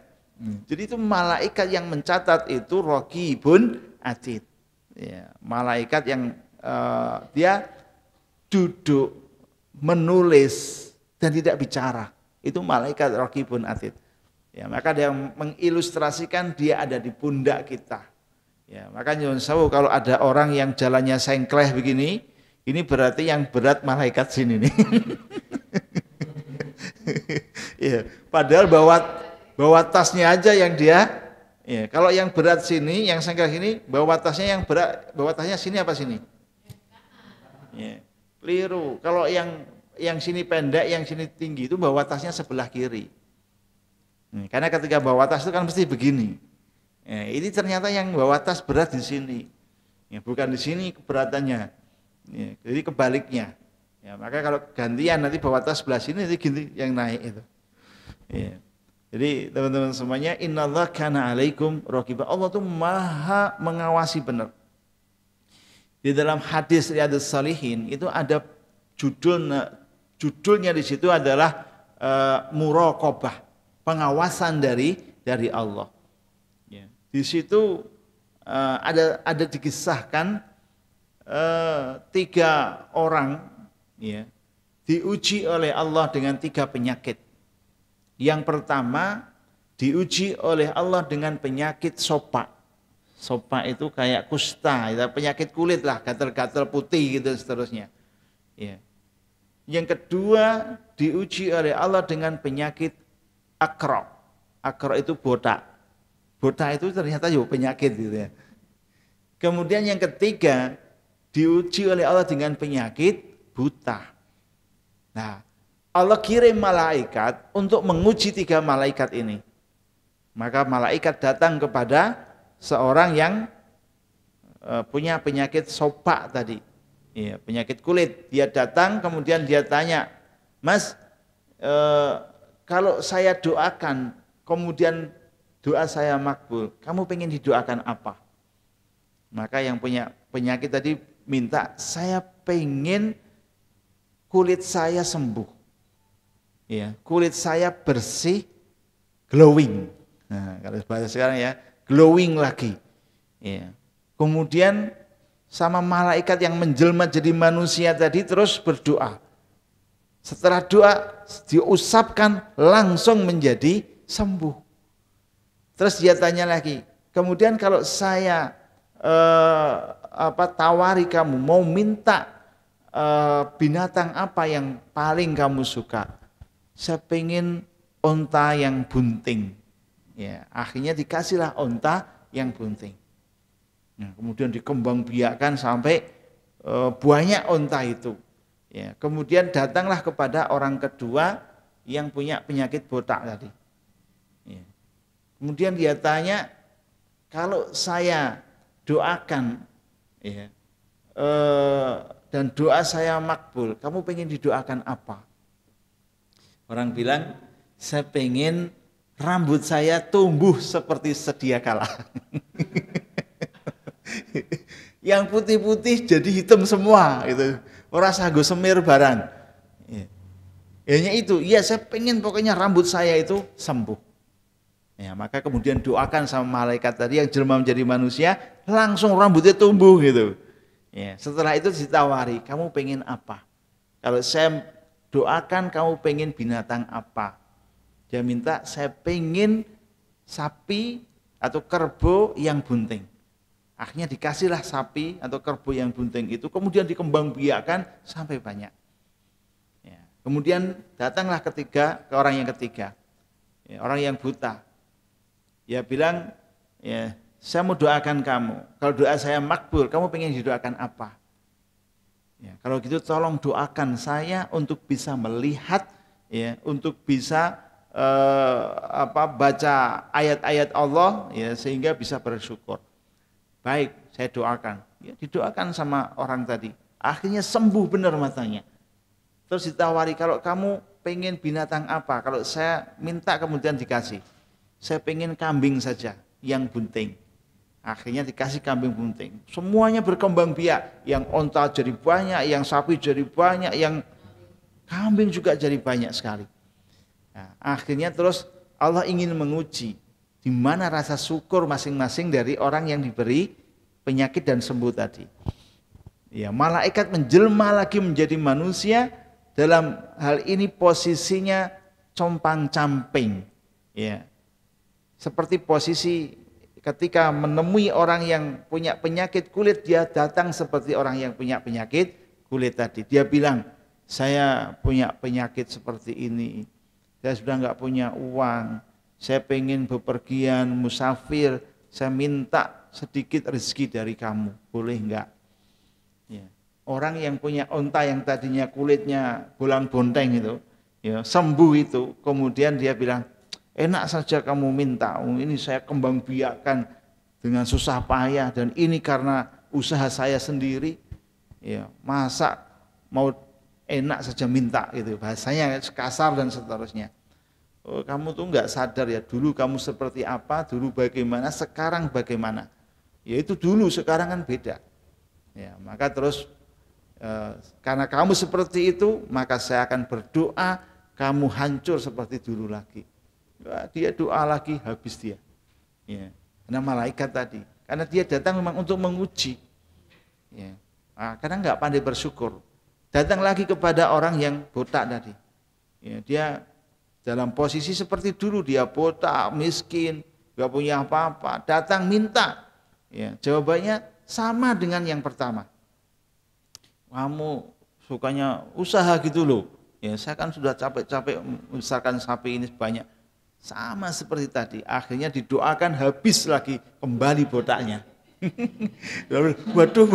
Jadi itu malaikat yang mencatat itu raqibun atid. Ya, malaikat yang dia duduk menulis dan tidak bicara. Itu malaikat raqibun atid. Ya, maka dia mengilustrasikan dia ada di pundak kita. Ya, maka nyuwun sewu kalau ada orang yang jalannya sengkleh begini, ini berarti yang berat malaikat sini nih. Ya, padahal bawa tasnya aja yang dia, ya, kalau yang berat sini, yang sengkleh ini, bawa tasnya yang berat, bawa tasnya sini apa sini? Ya, keliru. Kalau yang sini pendek, yang sini tinggi itu bawa tasnya sebelah kiri. Karena ketika bawa tas itu kan mesti begini. Ya, ini ternyata yang bawa tas berat di sini. Ya, bukan di sini keberatannya. Ya, jadi kebaliknya. Ya, maka kalau gantian nanti bawa tas sebelah sini nanti gini yang naik itu. Ya. Jadi teman-teman semuanya, innallaha kana alaikum raqiba. Allah tuh maha mengawasi benar. Di dalam hadis Riyadhus Shalihin itu ada judulnya di situ adalah muraqabah, pengawasan dari Allah. Ya. Di situ ada dikisahkan 3 orang, ya, diuji oleh Allah dengan 3 penyakit. Yang pertama diuji oleh Allah dengan penyakit sopa. Sopa itu kayak kusta, ya, penyakit kulit lah, gatal-gatal putih gitu seterusnya. Ya. Yang kedua diuji oleh Allah dengan penyakit akro. Akro itu botak. Botak itu ternyata juga penyakit gitu ya. Kemudian yang ketiga diuji oleh Allah dengan penyakit buta. Nah, Allah kirim malaikat untuk menguji 3 malaikat ini. Maka malaikat datang kepada seorang yang punya penyakit sopak tadi. Ya, penyakit kulit. Dia datang kemudian dia tanya, "Mas, kalau saya doakan, kemudian doa saya makbul, kamu pengen didoakan apa?" Maka yang punya penyakit tadi minta, "Saya pengen kulit saya sembuh. Ya, kulit saya bersih, glowing." Nah, kalau bahasa sekarang ya, glowing lagi. Ya. Kemudian sama malaikat yang menjelma jadi manusia tadi terus berdoa. Setelah doa diusapkan langsung menjadi sembuh. Terus dia tanya lagi, kemudian kalau saya tawari kamu mau minta binatang apa yang paling kamu suka? Saya pengen onta yang bunting. Ya, akhirnya dikasihlah onta yang bunting. Nah, kemudian dikembangbiakkan sampai banyak onta itu. Ya, kemudian datanglah kepada orang kedua yang punya penyakit botak tadi. Ya. Kemudian dia tanya, kalau saya doakan, ya, dan doa saya makbul, kamu pengen didoakan apa? Orang bilang, saya pengen rambut saya tumbuh seperti sedia kala. Yang putih-putih jadi hitam semua gitu. Ora sago semir barang. Hanya itu, ya saya pengen pokoknya rambut saya itu sembuh. Ya, maka kemudian doakan sama malaikat tadi yang jelma menjadi manusia, langsung rambutnya tumbuh gitu. Ya, setelah itu ditawari, kamu pengen apa? Kalau saya doakan kamu pengen binatang apa? Dia minta, saya pengen sapi atau kerbau yang bunting. Akhirnya dikasihlah sapi atau kerbau yang bunting itu, kemudian dikembangbiakkan sampai banyak. Ya. Kemudian datanglah ke orang yang ketiga, ya, orang yang buta. Ya bilang, ya saya mau doakan kamu. Kalau doa saya makbul, kamu pengen didoakan apa? Ya, kalau gitu tolong doakan saya untuk bisa melihat, ya, untuk bisa baca ayat-ayat Allah, ya, sehingga bisa bersyukur. Baik, saya doakan. Ya, didoakan sama orang tadi. Akhirnya sembuh benar matanya. Terus ditawari, kalau kamu pengen binatang apa? Kalau saya minta kemudian dikasih. Saya pengen kambing saja yang bunting. Akhirnya dikasih kambing bunting. Semuanya berkembang biak. Yang onta jadi banyak, yang sapi jadi banyak, yang kambing juga jadi banyak sekali. Nah, akhirnya terus Allah ingin menguji di mana rasa syukur masing-masing dari orang yang diberi penyakit dan sembuh tadi. Ya, malaikat menjelma lagi menjadi manusia, dalam hal ini posisinya compang-camping. Ya. Seperti posisi ketika menemui orang yang punya penyakit kulit, dia datang seperti orang yang punya penyakit kulit tadi. Dia bilang, saya punya penyakit seperti ini, saya sudah nggak punya uang, saya pengen bepergian, musafir, saya minta sedikit rezeki dari kamu, boleh nggak? Ya. Orang yang punya onta yang tadinya kulitnya bolang-bonteng itu, ya, sembuh itu, kemudian dia bilang, enak saja kamu minta, ini saya kembang biakan dengan susah payah dan ini karena usaha saya sendiri. Ya, masa mau enak saja minta gitu, bahasanya kasar dan seterusnya. Oh, kamu tuh nggak sadar ya, dulu kamu seperti apa, dulu bagaimana, sekarang bagaimana. Ya itu dulu, sekarang kan beda. Ya, maka terus karena kamu seperti itu, maka saya akan berdoa kamu hancur seperti dulu lagi. Dia doa lagi, habis dia. Ya. Karena malaikat tadi, karena dia datang memang untuk menguji. Ya. Nah, karena nggak pandai bersyukur. Datang lagi kepada orang yang botak tadi. Ya, dia dalam posisi seperti dulu, dia botak, miskin, nggak punya apa-apa. Datang minta. Ya, jawabannya sama dengan yang pertama. Kamu sukanya usaha gitu loh. Ya, saya kan sudah capek-capek membesarkan sapi ini banyak. Sama seperti tadi, akhirnya didoakan habis lagi kembali botaknya. Waduh,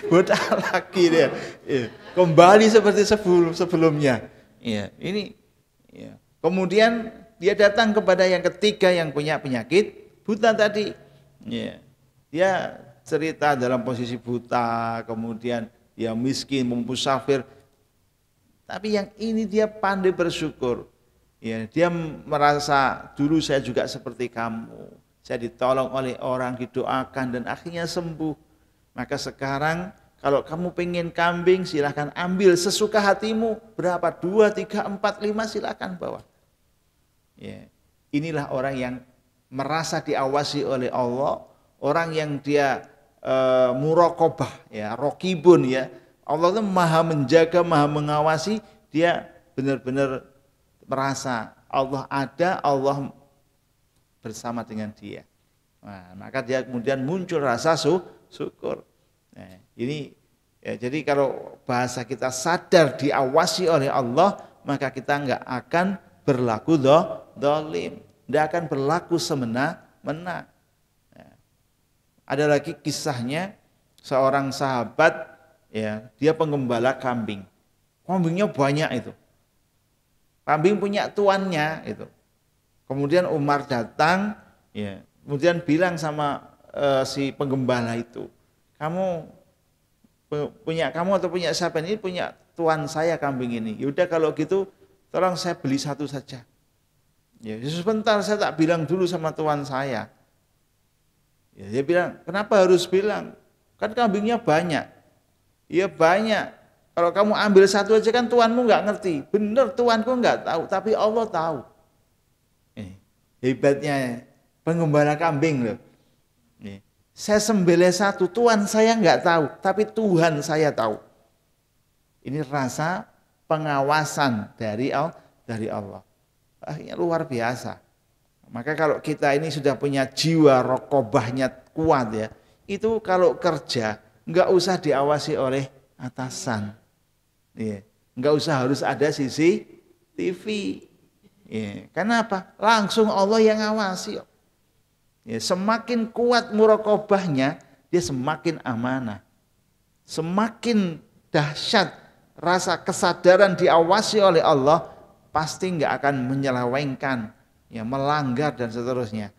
botak lagi dia. Kembali seperti sebelumnya. Ya, ini. Ya. Kemudian dia datang kepada yang ketiga yang punya penyakit buta tadi. Ya. Dia cerita dalam posisi buta, kemudian dia miskin, musafir. Tapi yang ini dia pandai bersyukur. Ya, dia merasa dulu saya juga seperti kamu, saya ditolong oleh orang, didoakan dan akhirnya sembuh. Maka sekarang kalau kamu pengen kambing silahkan ambil sesuka hatimu, berapa, 2, 3, 4, 5 silahkan bawa. Ya, inilah orang yang merasa diawasi oleh Allah, orang yang dia muraqabah, ya, raqibun, ya. Allah itu maha menjaga, maha mengawasi, dia benar-benar merasa Allah ada, Allah bersama dengan dia. Nah, maka dia kemudian muncul rasa syukur. Nah, ini ya, jadi kalau bahasa kita sadar diawasi oleh Allah, maka kita enggak akan berlaku zalim, enggak akan berlaku semena-mena. Nah, ada lagi kisahnya seorang sahabat, ya, dia penggembala kambing. Kambingnya banyak itu. Kambing punya tuannya itu. Kemudian Umar datang, ya, kemudian bilang sama si penggembala itu, kamu punya kamu atau punya siapa ini? Punya tuan saya kambing ini. Yaudah kalau gitu, tolong saya beli satu saja. Ya, sebentar saya tak bilang dulu sama tuan saya. Ya, dia bilang, kenapa harus bilang? Kan kambingnya banyak. Iya banyak. Kalau kamu ambil satu aja kan tuanmu nggak ngerti. Bener, tuanku nggak tahu, tapi Allah tahu. Hebatnya penggembala kambing loh. Saya sembelih satu, tuan saya nggak tahu, tapi Tuhan saya tahu. Ini rasa pengawasan dari Allah. Akhirnya luar biasa. Maka kalau kita ini sudah punya jiwa raqobahnya kuat, ya, itu kalau kerja nggak usah diawasi oleh atasan. Ya, nggak usah harus ada CCTV. Ya, karena apa? Langsung Allah yang ngawasi. Ya, semakin kuat muraqabahnya, dia semakin amanah. Semakin dahsyat rasa kesadaran diawasi oleh Allah, pasti nggak akan menyelewengkan, ya, melanggar dan seterusnya.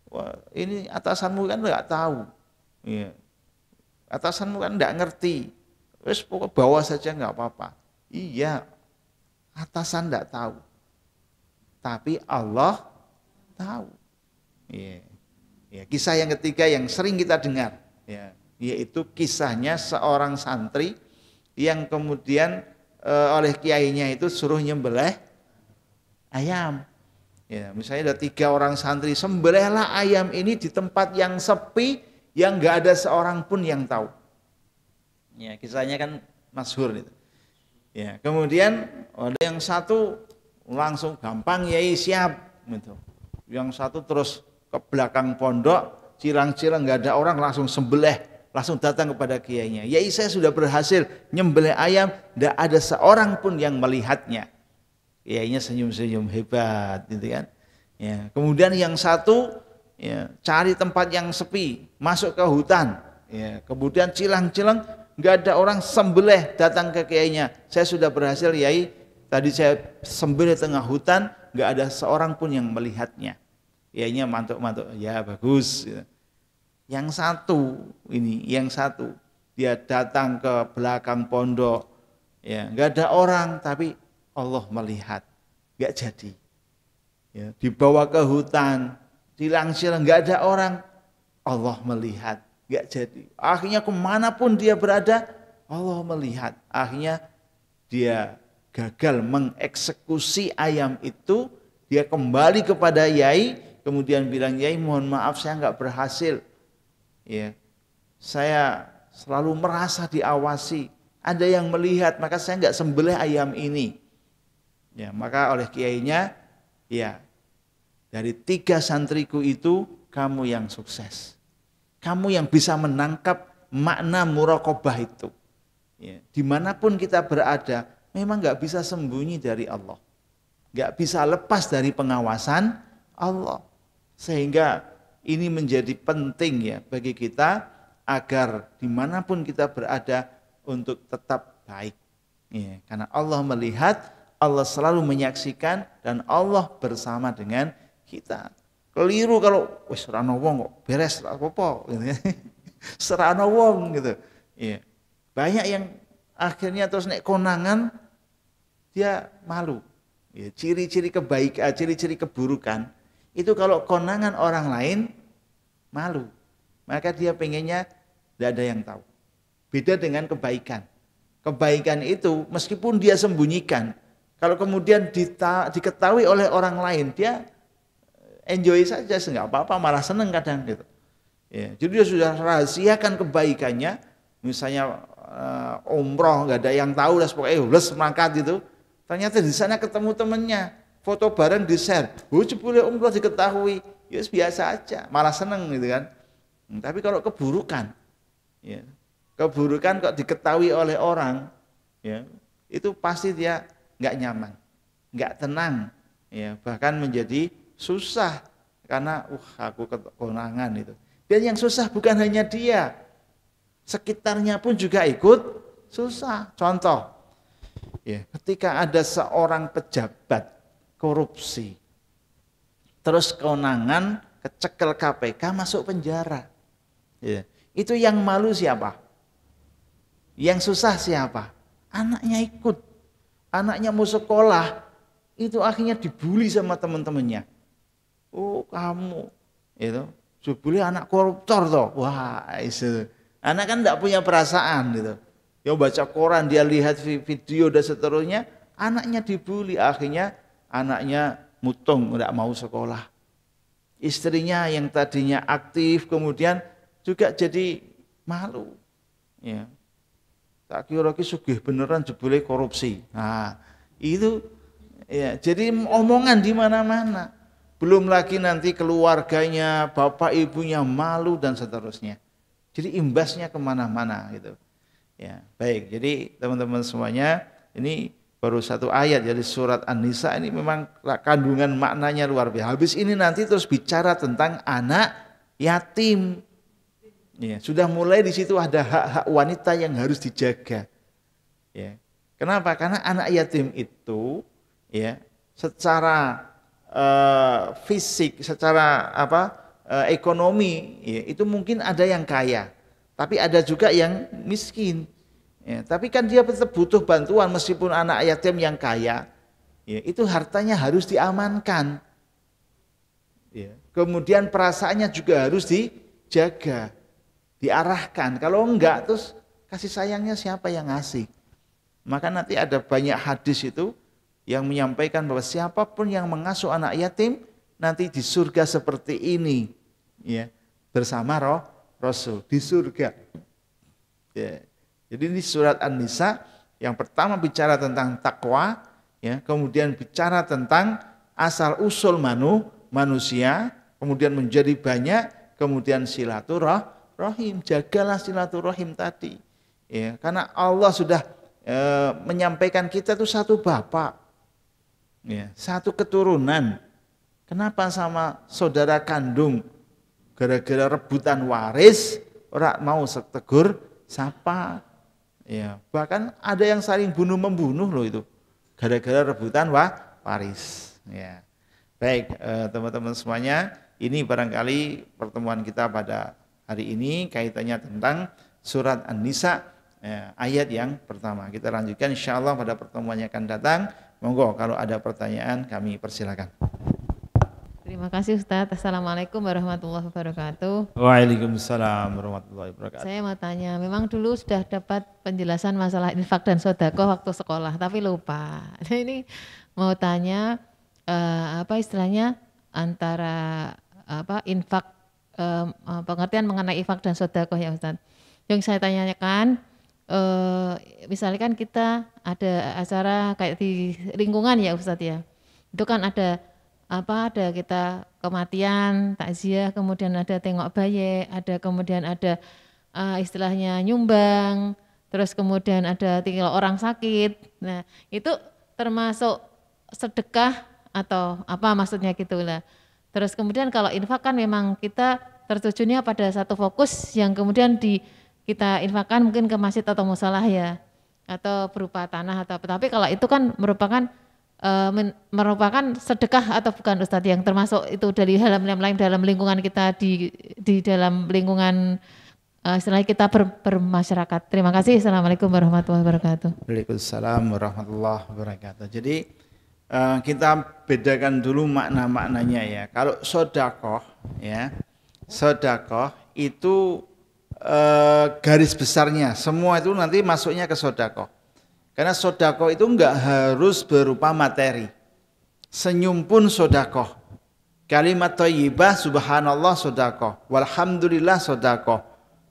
Wah, ini atasanmu kan nggak tahu, ya. Atasanmu kan nggak ngerti, wes pokok bawa saja nggak apa-apa. Iya, atasan nggak tahu, tapi Allah tahu. Ya. Ya, kisah yang ketiga yang sering kita dengar, ya, yaitu kisahnya seorang santri yang kemudian oleh kiainya itu suruh nyembelih ayam. Ya, misalnya ada 3 orang santri, sembelihlah ayam ini di tempat yang sepi, yang nggak ada seorang pun yang tahu. Ya, kisahnya kan masyhur itu. Ya, kemudian ada yang satu langsung gampang, yai siap, gitu. Yang satu terus ke belakang pondok, cirang-cirang nggak ada orang, langsung sembelih, langsung datang kepada kiainya. Yai, saya sudah berhasil nyembelih ayam, tidak ada seorang pun yang melihatnya. Kiainya senyum-senyum, hebat, gitu kan. Ya, kemudian yang satu, ya, cari tempat yang sepi, masuk ke hutan. Ya, kemudian cilang-cilang nggak ada orang, sembelih, datang ke kiainya. Saya sudah berhasil, Yai. Tadi saya sembelih tengah hutan, nggak ada seorang pun yang melihatnya. Kiainya mantuk-mantuk, ya bagus. Yang satu ini, yang satu dia datang ke belakang pondok, ya nggak ada orang, tapi Allah melihat, nggak jadi. Ya, dibawa ke hutan, silang-silang nggak ada orang, Allah melihat, nggak jadi. Akhirnya kemanapun dia berada, Allah melihat. Akhirnya dia gagal mengeksekusi ayam itu, dia kembali kepada Yai, kemudian bilang, Yai mohon maaf saya nggak berhasil. Ya, saya selalu merasa diawasi, ada yang melihat, maka saya nggak sembelih ayam ini. Ya, maka oleh kiainya, ya dari 3 santriku itu kamu yang sukses, kamu yang bisa menangkap makna muraqabah itu. Ya, dimanapun kita berada, memang nggak bisa sembunyi dari Allah, nggak bisa lepas dari pengawasan Allah. Sehingga ini menjadi penting, ya, bagi kita agar dimanapun kita berada untuk tetap baik. Ya, karena Allah melihat, Allah selalu menyaksikan, dan Allah bersama dengan kita. Keliru kalau wis ora ana wong kok beres apa-apa gitu ya. Serana wong gitu. Ya. Banyak yang akhirnya terus nek konangan dia malu. Ya, ciri-ciri kebaikan, ciri-ciri keburukan itu kalau konangan orang lain malu, maka dia pengennya tidak ada yang tahu. Beda dengan kebaikan. Kebaikan itu meskipun dia sembunyikan, kalau kemudian diketahui oleh orang lain, dia enjoy saja, nggak apa-apa, malah seneng kadang gitu. Ya, jadi dia sudah rahasiakan kebaikannya, misalnya umroh nggak ada yang tahu, dan pokoknya les berangkat gitu. Ternyata di sana ketemu temennya, foto bareng di share, jebule umroh diketahui, ya biasa aja, malah seneng gitu kan. Tapi kalau keburukan, ya, keburukan kok diketahui oleh orang, ya, itu pasti dia nggak nyaman, nggak tenang, ya, bahkan menjadi susah karena aku kekonangan itu. Dan yang susah bukan hanya dia, sekitarnya pun juga ikut susah. Contoh, ya, ketika ada seorang pejabat korupsi, terus kewenangan kecekel KPK, masuk penjara, ya, itu yang malu siapa? Yang susah siapa? Anaknya ikut, anaknya mau sekolah, itu akhirnya dibully sama teman-temannya. Oh kamu, itu dibully anak koruptor toh, wah itu. Anak kan tidak punya perasaan gitu. Ya baca koran, dia lihat video dan seterusnya, anaknya dibully, akhirnya anaknya mutung, tidak mau sekolah. Istrinya yang tadinya aktif kemudian juga jadi malu. Ya. Tak kira-kira sugih beneran jebule korupsi. Nah, itu ya, jadi omongan di mana-mana. Belum lagi nanti keluarganya, bapak ibunya malu dan seterusnya. Jadi imbasnya kemana-mana gitu. Ya, baik. Jadi teman-teman semuanya, ini baru satu ayat dari surat An-Nisa ini memang kandungan maknanya luar biasa. Habis ini nanti terus bicara tentang anak yatim. Ya, sudah mulai di situ ada hak-hak wanita yang harus dijaga. Ya. Kenapa? Karena anak yatim itu ya secara fisik, secara ekonomi ya, itu mungkin ada yang kaya, tapi ada juga yang miskin. Ya, tapi kan dia tetap butuh bantuan meskipun anak yatim yang kaya, ya, itu hartanya harus diamankan. Ya. Kemudian perasaannya juga harus dijaga, diarahkan. Kalau enggak, terus kasih sayangnya siapa yang ngasih? Maka nanti ada banyak hadis itu yang menyampaikan bahwa siapapun yang mengasuh anak yatim nanti di surga seperti ini, ya, bersama Rasul di surga. Ya. Jadi ini surat An-Nisa yang pertama bicara tentang takwa, ya, kemudian bicara tentang asal usul manusia, kemudian menjadi banyak, kemudian silaturahim, jagalah silaturahim tadi, ya, karena Allah sudah menyampaikan kita itu satu bapak, ya, satu keturunan. Kenapa sama saudara kandung gara-gara rebutan waris orang mau setegur sapa? Ya, bahkan ada yang saling bunuh membunuh loh itu gara-gara rebutan waris. Ya. Baik, teman-teman semuanya, ini barangkali pertemuan kita pada hari ini kaitannya tentang surat An-Nisa, ya, ayat yang pertama. Kita lanjutkan insyaallah pada pertemuan yang akan datang. Monggo kalau ada pertanyaan kami persilakan. Terima kasih Ustadz. Assalamualaikum warahmatullahi wabarakatuh. Waalaikumsalam warahmatullahi wabarakatuh. Saya mau tanya, memang dulu sudah dapat penjelasan masalah infak dan sedekah waktu sekolah, tapi lupa. Ini mau tanya apa istilahnya antara infak, pengertian mengenai infak dan sedekah ya Ustadz. Yang saya tanyakan, misalkan kita ada acara kayak di lingkungan ya Ustadz ya, itu kan ada kita kematian, takziah, kemudian ada tengok bayi, ada kemudian ada istilahnya nyumbang, terus kemudian ada tinggal orang sakit. Nah itu termasuk sedekah atau apa maksudnya gitu lah. Terus kemudian kalau infak kan memang kita tertujunya pada satu fokus yang kemudian kita infakkan mungkin ke masjid atau musolah ya, atau berupa tanah atau apa. Tapi kalau itu kan merupakan sedekah atau bukan Ustadz, yang termasuk itu dari dalam lingkungan kita di dalam lingkungan istilahnya kita bermasyarakat. Terima kasih. Assalamualaikum warahmatullahi wabarakatuh. Waalaikumsalam warahmatullahi wabarakatuh. Jadi kita bedakan dulu makna-maknanya ya. Kalau sedekah ya, sedekah itu garis besarnya semua itu nanti masuknya ke sedekah. Karena sedekah itu enggak harus berupa materi. Senyum pun sedekah. Kalimat thayyibah subhanallah sedekah. Walhamdulillah sedekah.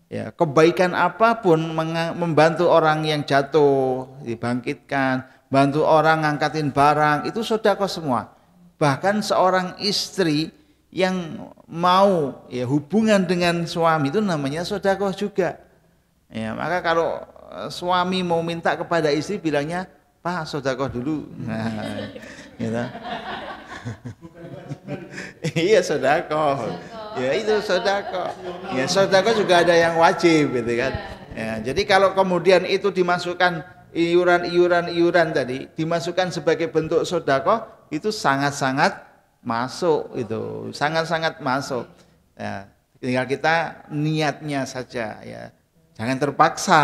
Ya, kebaikan apapun membantu orang yang jatuh dibangkitkan, bantu orang ngangkatin barang, itu sedekah semua. Bahkan seorang istri yang mau ya hubungan dengan suami itu namanya sedekah juga. Ya, maka kalau suami mau minta kepada istri bilangnya, Pak sedekah dulu. Nah, gitu. Iya sedekah. Ya itu sedekah. Ya sedekah juga ada yang wajib gitu kan. Ya, jadi kalau kemudian itu dimasukkan iuran tadi dimasukkan sebagai bentuk sedekah, itu sangat-sangat masuk itu, sangat-sangat masuk. Ya, tinggal kita niatnya saja ya. Jangan terpaksa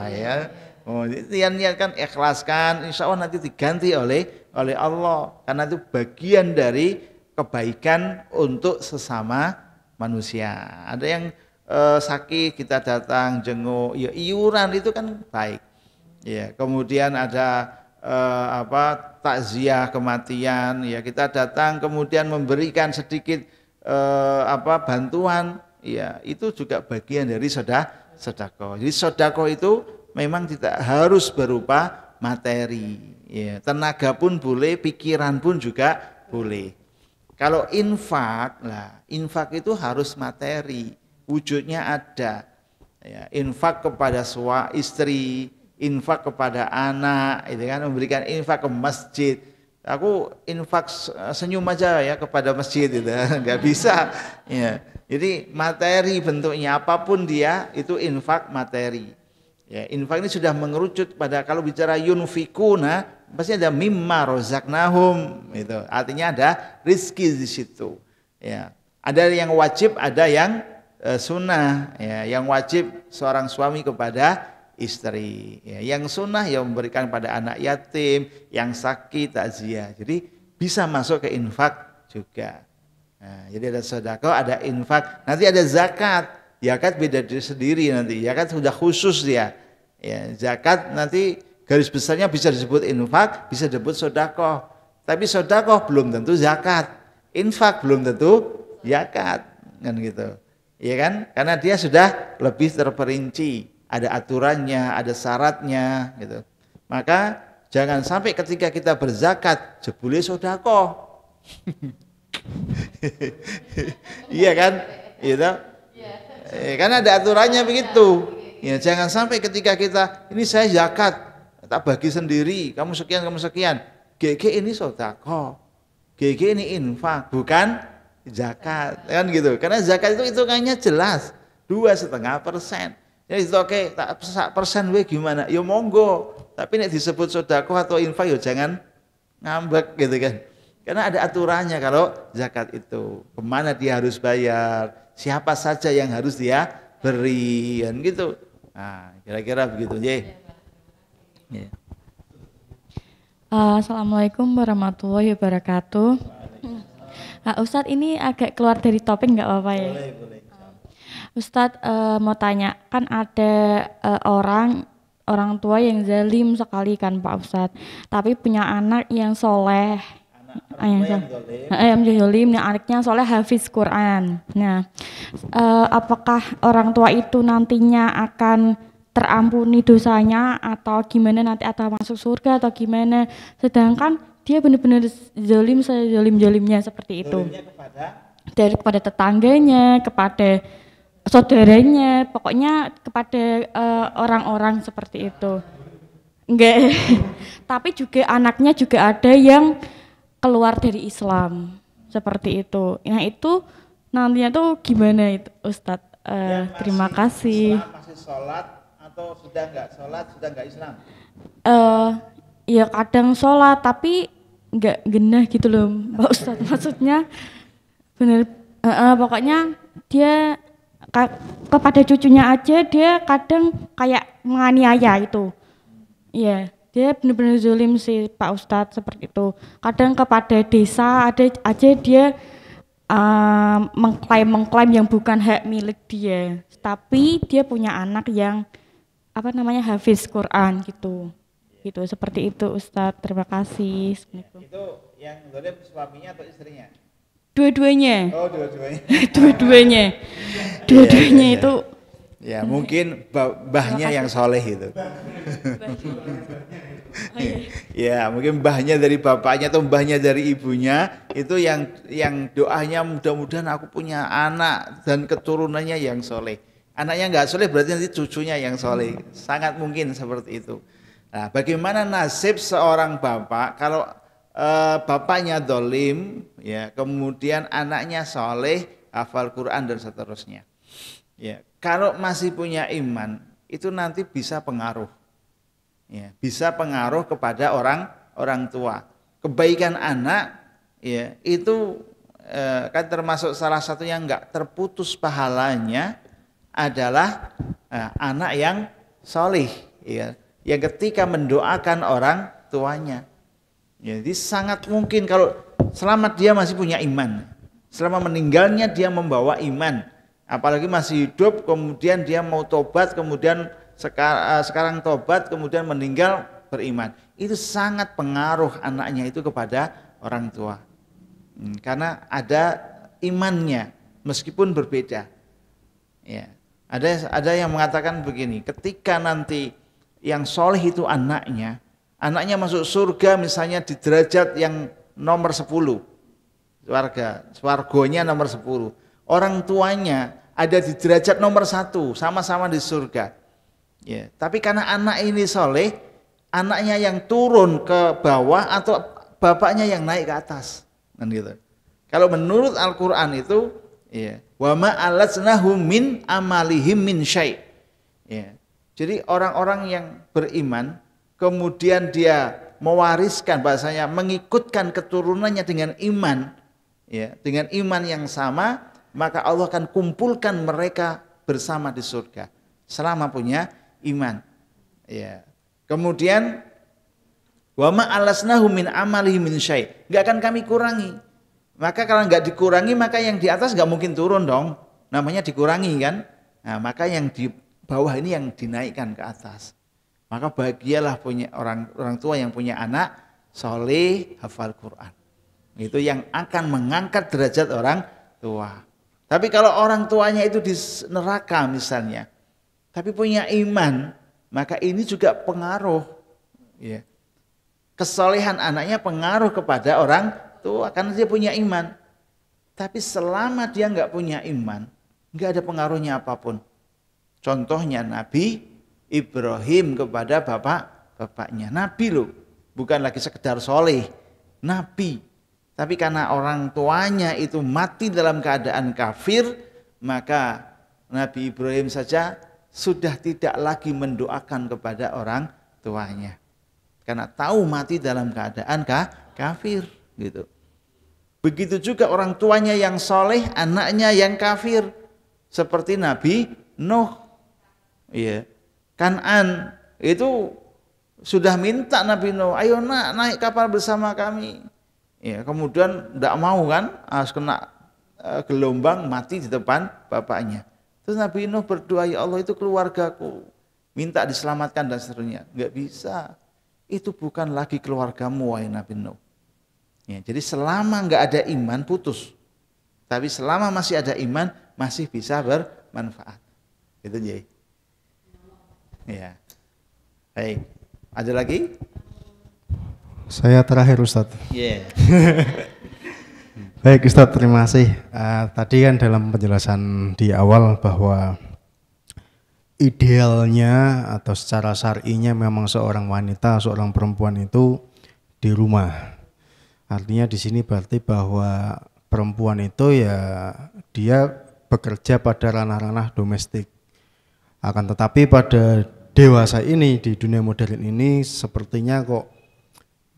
ya. Oh, niatkan, ikhlaskan, insya Allah nanti diganti oleh Allah. Karena itu bagian dari kebaikan untuk sesama manusia. Ada yang sakit kita datang jenguk, ya iuran itu kan baik. Ya, kemudian ada takziah kematian, ya kita datang kemudian memberikan sedikit bantuan, ya itu juga bagian dari sedekah. Jadi sedekah itu memang tidak harus berupa materi, ya, tenaga pun boleh, pikiran pun juga boleh. Kalau infak, infak itu harus materi, wujudnya ada. Ya, infak kepada istri, infak kepada anak, itu kan, memberikan infak ke masjid. Aku infak senyum aja ya kepada masjid itu, nggak bisa. Ya. Jadi materi bentuknya apapun dia itu infak materi. Ya, infak ini sudah mengerucut pada kalau bicara yunfikuna pasti ada mimma rozaknahum itu. Artinya ada rizki di situ. Ya. Ada yang wajib, ada yang sunnah. Ya. Yang wajib seorang suami kepada istri. Ya. Yang sunnah yang memberikan pada anak yatim, yang sakit, takziah. Jadi bisa masuk ke infak juga. Nah, jadi ada sedekah, ada infak, nanti ada zakat. Zakat beda sendiri nanti. Zakat sudah khusus dia. Ya, zakat nanti garis besarnya bisa disebut infak, bisa disebut sedekah. Tapi sedekah belum tentu zakat. Infak belum tentu zakat, kan gitu. Iya kan? Karena dia sudah lebih terperinci, ada aturannya, ada syaratnya gitu. Maka jangan sampai ketika kita berzakat jebule sedekah. Iya kan? Gitu. Karena ada aturannya begitu. Ya, jangan sampai ketika kita ini saya zakat, tak bagi sendiri, kamu sekian. GG ini sedekah. GG ini infak, bukan zakat. Kan gitu. Karena zakat itu hitungannya jelas, 2,5%. Ya itu oke, tak persen we gimana? Ya monggo. Tapi nek disebut sedekah atau infak ya jangan ngambek gitu kan. Karena ada aturannya kalau zakat itu. Kemana dia harus bayar, siapa saja yang harus dia beri, kan gitu. Nah, kira-kira begitu. Ya. Assalamualaikum warahmatullahi wabarakatuh. Ustadz, ini agak keluar dari topik nggak apa-apa ya? Boleh. Ustadz, mau tanya, kan ada orang tua yang zalim sekali kan Pak Ustadz, tapi punya anak yang soleh. Yang zalim, yang anaknya soleh hafiz Quran. Nah, apakah orang tua itu nantinya akan terampuni dosanya atau gimana, nanti atau masuk surga atau gimana? Sedangkan dia benar-benar zalim, zalim-zalimnya seperti itu. Dari kepada tetangganya, kepada saudaranya, pokoknya kepada orang-orang seperti itu. Enggak. Tapi juga anaknya juga ada yang keluar dari Islam seperti itu. Nah itu nantinya tuh gimana itu Ustadz? Terima kasih. Masih sholat atau sudah nggak Islam? Ya kadang sholat tapi nggak genah gitu loh Pak Ustadz. Maksudnya bener, pokoknya dia kepada cucunya aja dia kadang kayak menganiaya itu. Iya. Dia benar-benar zalim sih Pak Ustadz seperti itu. Kadang kepada desa ada aja dia mengklaim yang bukan hak milik dia. Tapi dia punya anak yang hafiz Quran gitu. Gitu seperti itu Ustadz. Terima kasih. Itu yang zalim suaminya atau istrinya? Dua-duanya. Oh, dua-duanya. Dua-duanya itu. Ya mungkin mbahnya yang soleh itu. Ya mungkin mbahnya dari bapaknya atau mbahnya dari ibunya itu yang doanya mudah-mudahan aku punya anak dan keturunannya yang soleh. Anaknya nggak soleh berarti nanti cucunya yang soleh. Sangat mungkin seperti itu. Nah, bagaimana nasib seorang bapak kalau bapaknya dolim, ya kemudian anaknya soleh, hafal Quran dan seterusnya. Ya, kalau masih punya iman itu nanti bisa pengaruh, ya, bisa pengaruh kepada orang tua. Kebaikan anak, ya itu kan termasuk salah satu yang nggak terputus pahalanya adalah anak yang solih, ya, yang ketika mendoakan orang tuanya. Jadi sangat mungkin kalau selamat dia masih punya iman, selama meninggalnya dia membawa iman. Apalagi masih hidup, kemudian dia mau tobat, kemudian sekarang tobat, kemudian meninggal beriman. Itu sangat pengaruh anaknya itu kepada orang tua. Karena ada imannya, meskipun berbeda. Ya, ada yang mengatakan begini, ketika nanti yang soleh itu anaknya masuk surga misalnya di derajat yang nomor 10, swargonya nomor 10. Orang tuanya ada di derajat nomor 1, sama-sama di surga. Ya, tapi karena anak ini soleh, anaknya yang turun ke bawah atau bapaknya yang naik ke atas, kan gitu. Kalau menurut Al-Quran itu, ya, wa ma alatsnahum min amalihim min syai'. Ya. Jadi orang-orang yang beriman, kemudian dia mewariskan, bahasanya mengikutkan keturunannya dengan iman, ya, dengan iman yang sama, maka Allah akan kumpulkan mereka bersama di surga selama punya iman. Ya. Kemudian wa ma alasnahu min amalihi min syai', enggak akan kami kurangi. Maka kalau enggak dikurangi, maka yang di atas enggak mungkin turun dong. Namanya dikurangi kan? Nah, maka yang di bawah ini yang dinaikkan ke atas. Maka bahagialah punya orang tua yang punya anak soleh hafal Quran. Itu yang akan mengangkat derajat orang tua. Tapi kalau orang tuanya itu di neraka misalnya, tapi punya iman, maka ini juga pengaruh. Ya. Kesolehan anaknya pengaruh kepada orang tua karena dia punya iman. Tapi selama dia nggak punya iman, nggak ada pengaruhnya apapun. Contohnya Nabi Ibrahim kepada bapaknya. Nabi loh, bukan lagi sekedar soleh. Nabi. Tapi karena orang tuanya itu mati dalam keadaan kafir, maka Nabi Ibrahim saja sudah tidak lagi mendoakan kepada orang tuanya. Karena tahu mati dalam keadaan kafir gitu. Begitu juga orang tuanya yang soleh, anaknya yang kafir. Seperti Nabi Nuh. Iya. Kan'an itu sudah minta Nabi Nuh, ayo nak naik kapal bersama kami. Ya, kemudian tidak mau kan, harus kena gelombang mati di depan bapaknya. Terus Nabi Nuh berdoa, ya Allah itu keluargaku, minta diselamatkan dan seterusnya. Enggak bisa, itu bukan lagi keluargamu wahai Nabi Nuh. Ya, jadi selama enggak ada iman putus, tapi selama masih ada iman masih bisa bermanfaat. Itu jadi. Ya, baik. Ada lagi? Saya terakhir Ustadz. Yeah. Baik Ustadz, terima kasih. Tadi kan dalam penjelasan di awal bahwa idealnya atau secara syar'inya memang seorang wanita, seorang perempuan itu di rumah. Artinya di sini berarti bahwa perempuan itu ya dia bekerja pada ranah-ranah domestik. Akan tetapi pada dewasa ini, di dunia modern ini sepertinya kok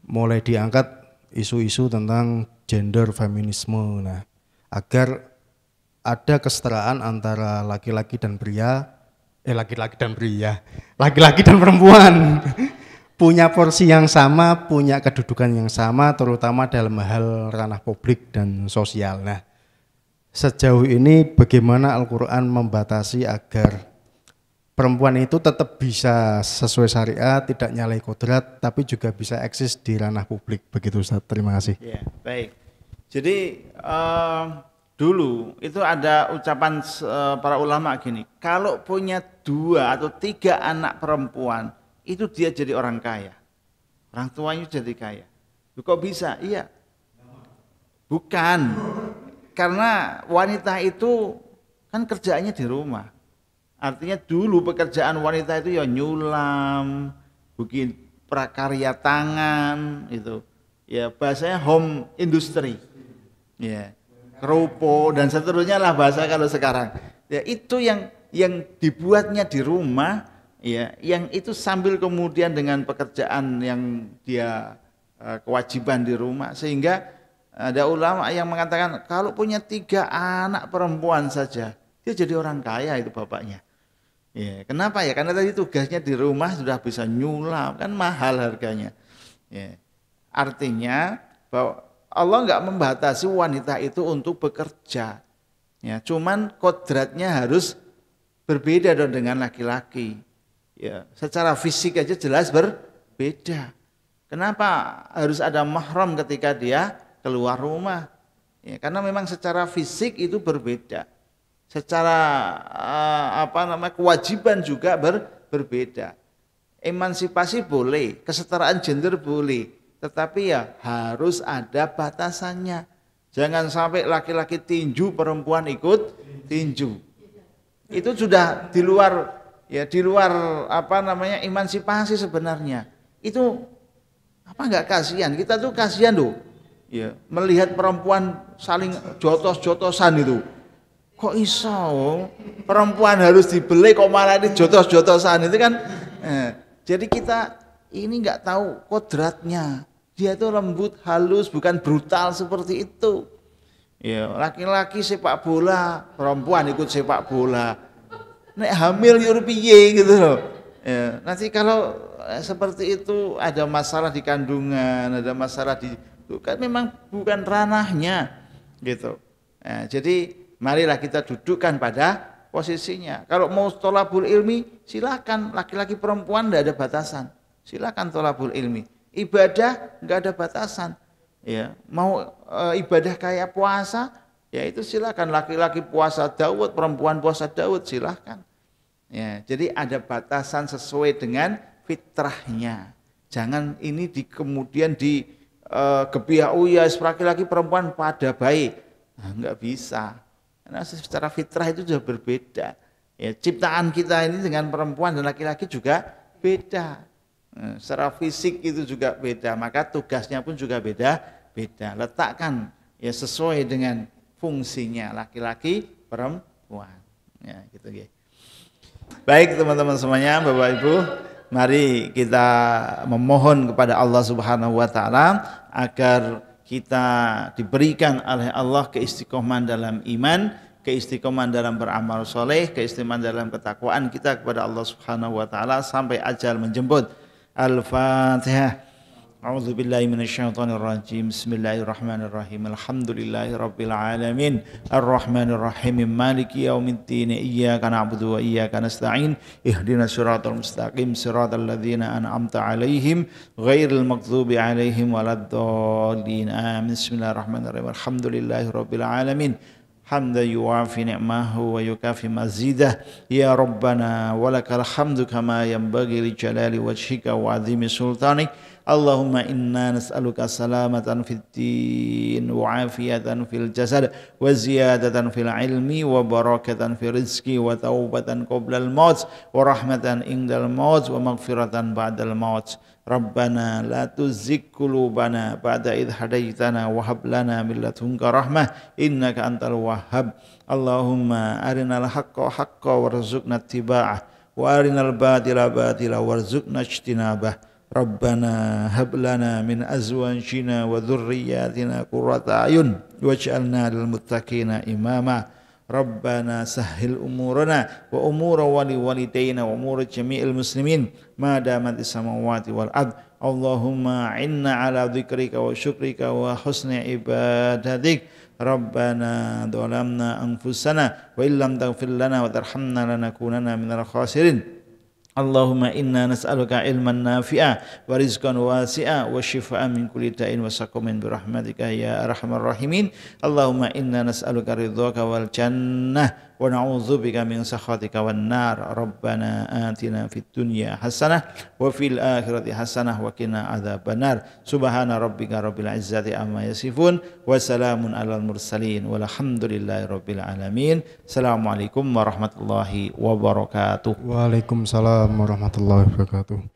mulai diangkat isu-isu tentang gender feminisme. Nah, agar ada kesetaraan antara laki-laki dan laki-laki dan perempuan punya porsi yang sama, punya kedudukan yang sama, terutama dalam hal ranah publik dan sosial. Nah, sejauh ini bagaimana Al-Quran membatasi agar perempuan itu tetap bisa sesuai syariat, tidak nyalai kodrat, tapi juga bisa eksis di ranah publik. Begitu Ustaz, terima kasih. Ya, baik. Jadi dulu itu ada ucapan para ulama gini, kalau punya 2 atau 3 anak perempuan, itu dia jadi orang kaya. Orang tuanya jadi kaya. Kok bisa? Iya. Bukan. Karena wanita itu kan kerjaannya di rumah. Artinya dulu pekerjaan wanita itu ya nyulam, bikin prakarya tangan itu. Ya bahasanya home industry. Ya, kerupo dan seterusnya lah bahasa kalau sekarang. Ya itu yang dibuatnya di rumah, ya, yang itu sambil kemudian dengan pekerjaan yang dia kewajiban di rumah, sehingga ada ulama yang mengatakan kalau punya 3 anak perempuan saja dia jadi orang kaya itu bapaknya. Ya, kenapa ya? Karena tadi tugasnya di rumah sudah bisa nyulam, kan mahal harganya. Ya. Artinya bahwa Allah enggak membatasi wanita itu untuk bekerja. Ya, cuman kodratnya harus berbeda dong dengan laki-laki. Ya, secara fisik aja jelas berbeda. Kenapa harus ada mahram ketika dia keluar rumah? Ya, karena memang secara fisik itu berbeda. Secara kewajiban juga berbeda. Emansipasi boleh, kesetaraan gender boleh, tetapi ya harus ada batasannya. Jangan sampai laki-laki tinju, perempuan ikut tinju. Itu sudah di luar ya di luar emansipasi sebenarnya. Itu nggak kasihan? Kita tuh kasihan loh. Ya, melihat perempuan saling jotos-jotosan itu. Kok iso perempuan harus dibeli kok malah ini jotos-jotosan itu kan. Jadi kita ini nggak tahu kodratnya. Dia itu lembut, halus, bukan brutal seperti itu. Ya, laki-laki sepak bola, perempuan ikut sepak bola. Nek hamil yo piye gitu loh. Ya, nanti kalau seperti itu ada masalah di kandungan, ada masalah di kan memang bukan ranahnya gitu. Nah, jadi marilah kita dudukkan pada posisinya. Kalau mau thalabul ilmi silakan, laki-laki perempuan tidak ada batasan. Silakan thalabul ilmi. Ibadah enggak ada batasan. Ya, mau ibadah kayak puasa, ya itu silakan, laki-laki puasa Daud, perempuan puasa Daud, silakan. Ya, jadi ada batasan sesuai dengan fitrahnya. Jangan ini kemudian gebiah, oh ya laki-laki perempuan pada baik. Nah, enggak bisa. Karena secara fitrah itu sudah berbeda. Ya, ciptaan kita ini dengan perempuan dan laki-laki juga beda. Secara fisik itu juga beda, maka tugasnya pun juga beda. Letakkan ya sesuai dengan fungsinya laki-laki perempuan. Ya, gitu ya. Baik teman-teman semuanya, Bapak Ibu, mari kita memohon kepada Allah Subhanahu wa taala agar kita diberikan oleh Allah keistiqomahan dalam iman, keistiqomahan dalam beramal soleh, keistiqomahan dalam ketakwaan kita kepada Allah Subhanahu wa taala sampai ajal menjemput. Al-Fatihah. A'udzu billahi minasyaitonir rajim. Bismillahirrahmanirrahim. Alhamdulillahirabbil alamin. Arrahmanir rahim. Maliki yaumiddin. Iyyaka na'budu wa iyyaka nasta'in. Ihdinas siratal mustaqim. Siratal ladzina an'amta 'alaihim ghairil maghdubi 'alaihim waladdallin. Amin. Bismillahirrahmanirrahim. Alhamdulillahirabbil alamin. Hamdan yuwafi ni'mahu wa yukafi mazidah. Ya Rabbana walakal hamdu kama yanbaghi li jalali wajhika wa 'azimi sultanik. Allahumma inna nas'aluka salamatan fid din wa afiyatan fil jasad wa ziyadatan fil ilmi wa barakatan fil rizqi wa taubatan qabla al maut wa rahmatan indal maut wa maghfiratan ba'dal maut. Rabbana la tuzigh qulubana ba'da idh hadaitana wa hab lana min ladunka rahmah innaka antal wahhab. Allahumma arinal haqqa haqqan warzuqna ittiba'ah wa arinal batila batila warzuqna ijtinabah. Rabbana hab lana min azwajina wa dhurriyyatina qurrata a'yun waj'alna lil muttaqina imama. Rabbana sahhil umurana wa umura walidayna wa umura jami'il muslimin ma damat as-samawati wal ard. Allahumma inna ala dzikrika wa syukrika wa husni ibadatik. Rabbana dhalamna anfusana wa illam taghfir lana wa tarhamna lanakunanna minal khasirin. Allahumma inna nas'aluka ilman nafi'a wa rizqan wasi'a wa shifaan min kulli da'in wa saqamin bi rahmatika ya arhamar rahimin. Allahumma inna nas'aluka ridhaka wal jannah wa na'udzubika min sakhatika wan nar. Rabbana atina fid dunya hasanah wa fil akhirati hasanah wa qina adzabannar. Subhana rabbika rabbil izzati amma yasifun wa salamun alal mursalin walhamdulillahi rabbil alamin. Assalamualaikum warahmatullahi wabarakatuh. Waalaikumsalam warahmatullahi wabarakatuh.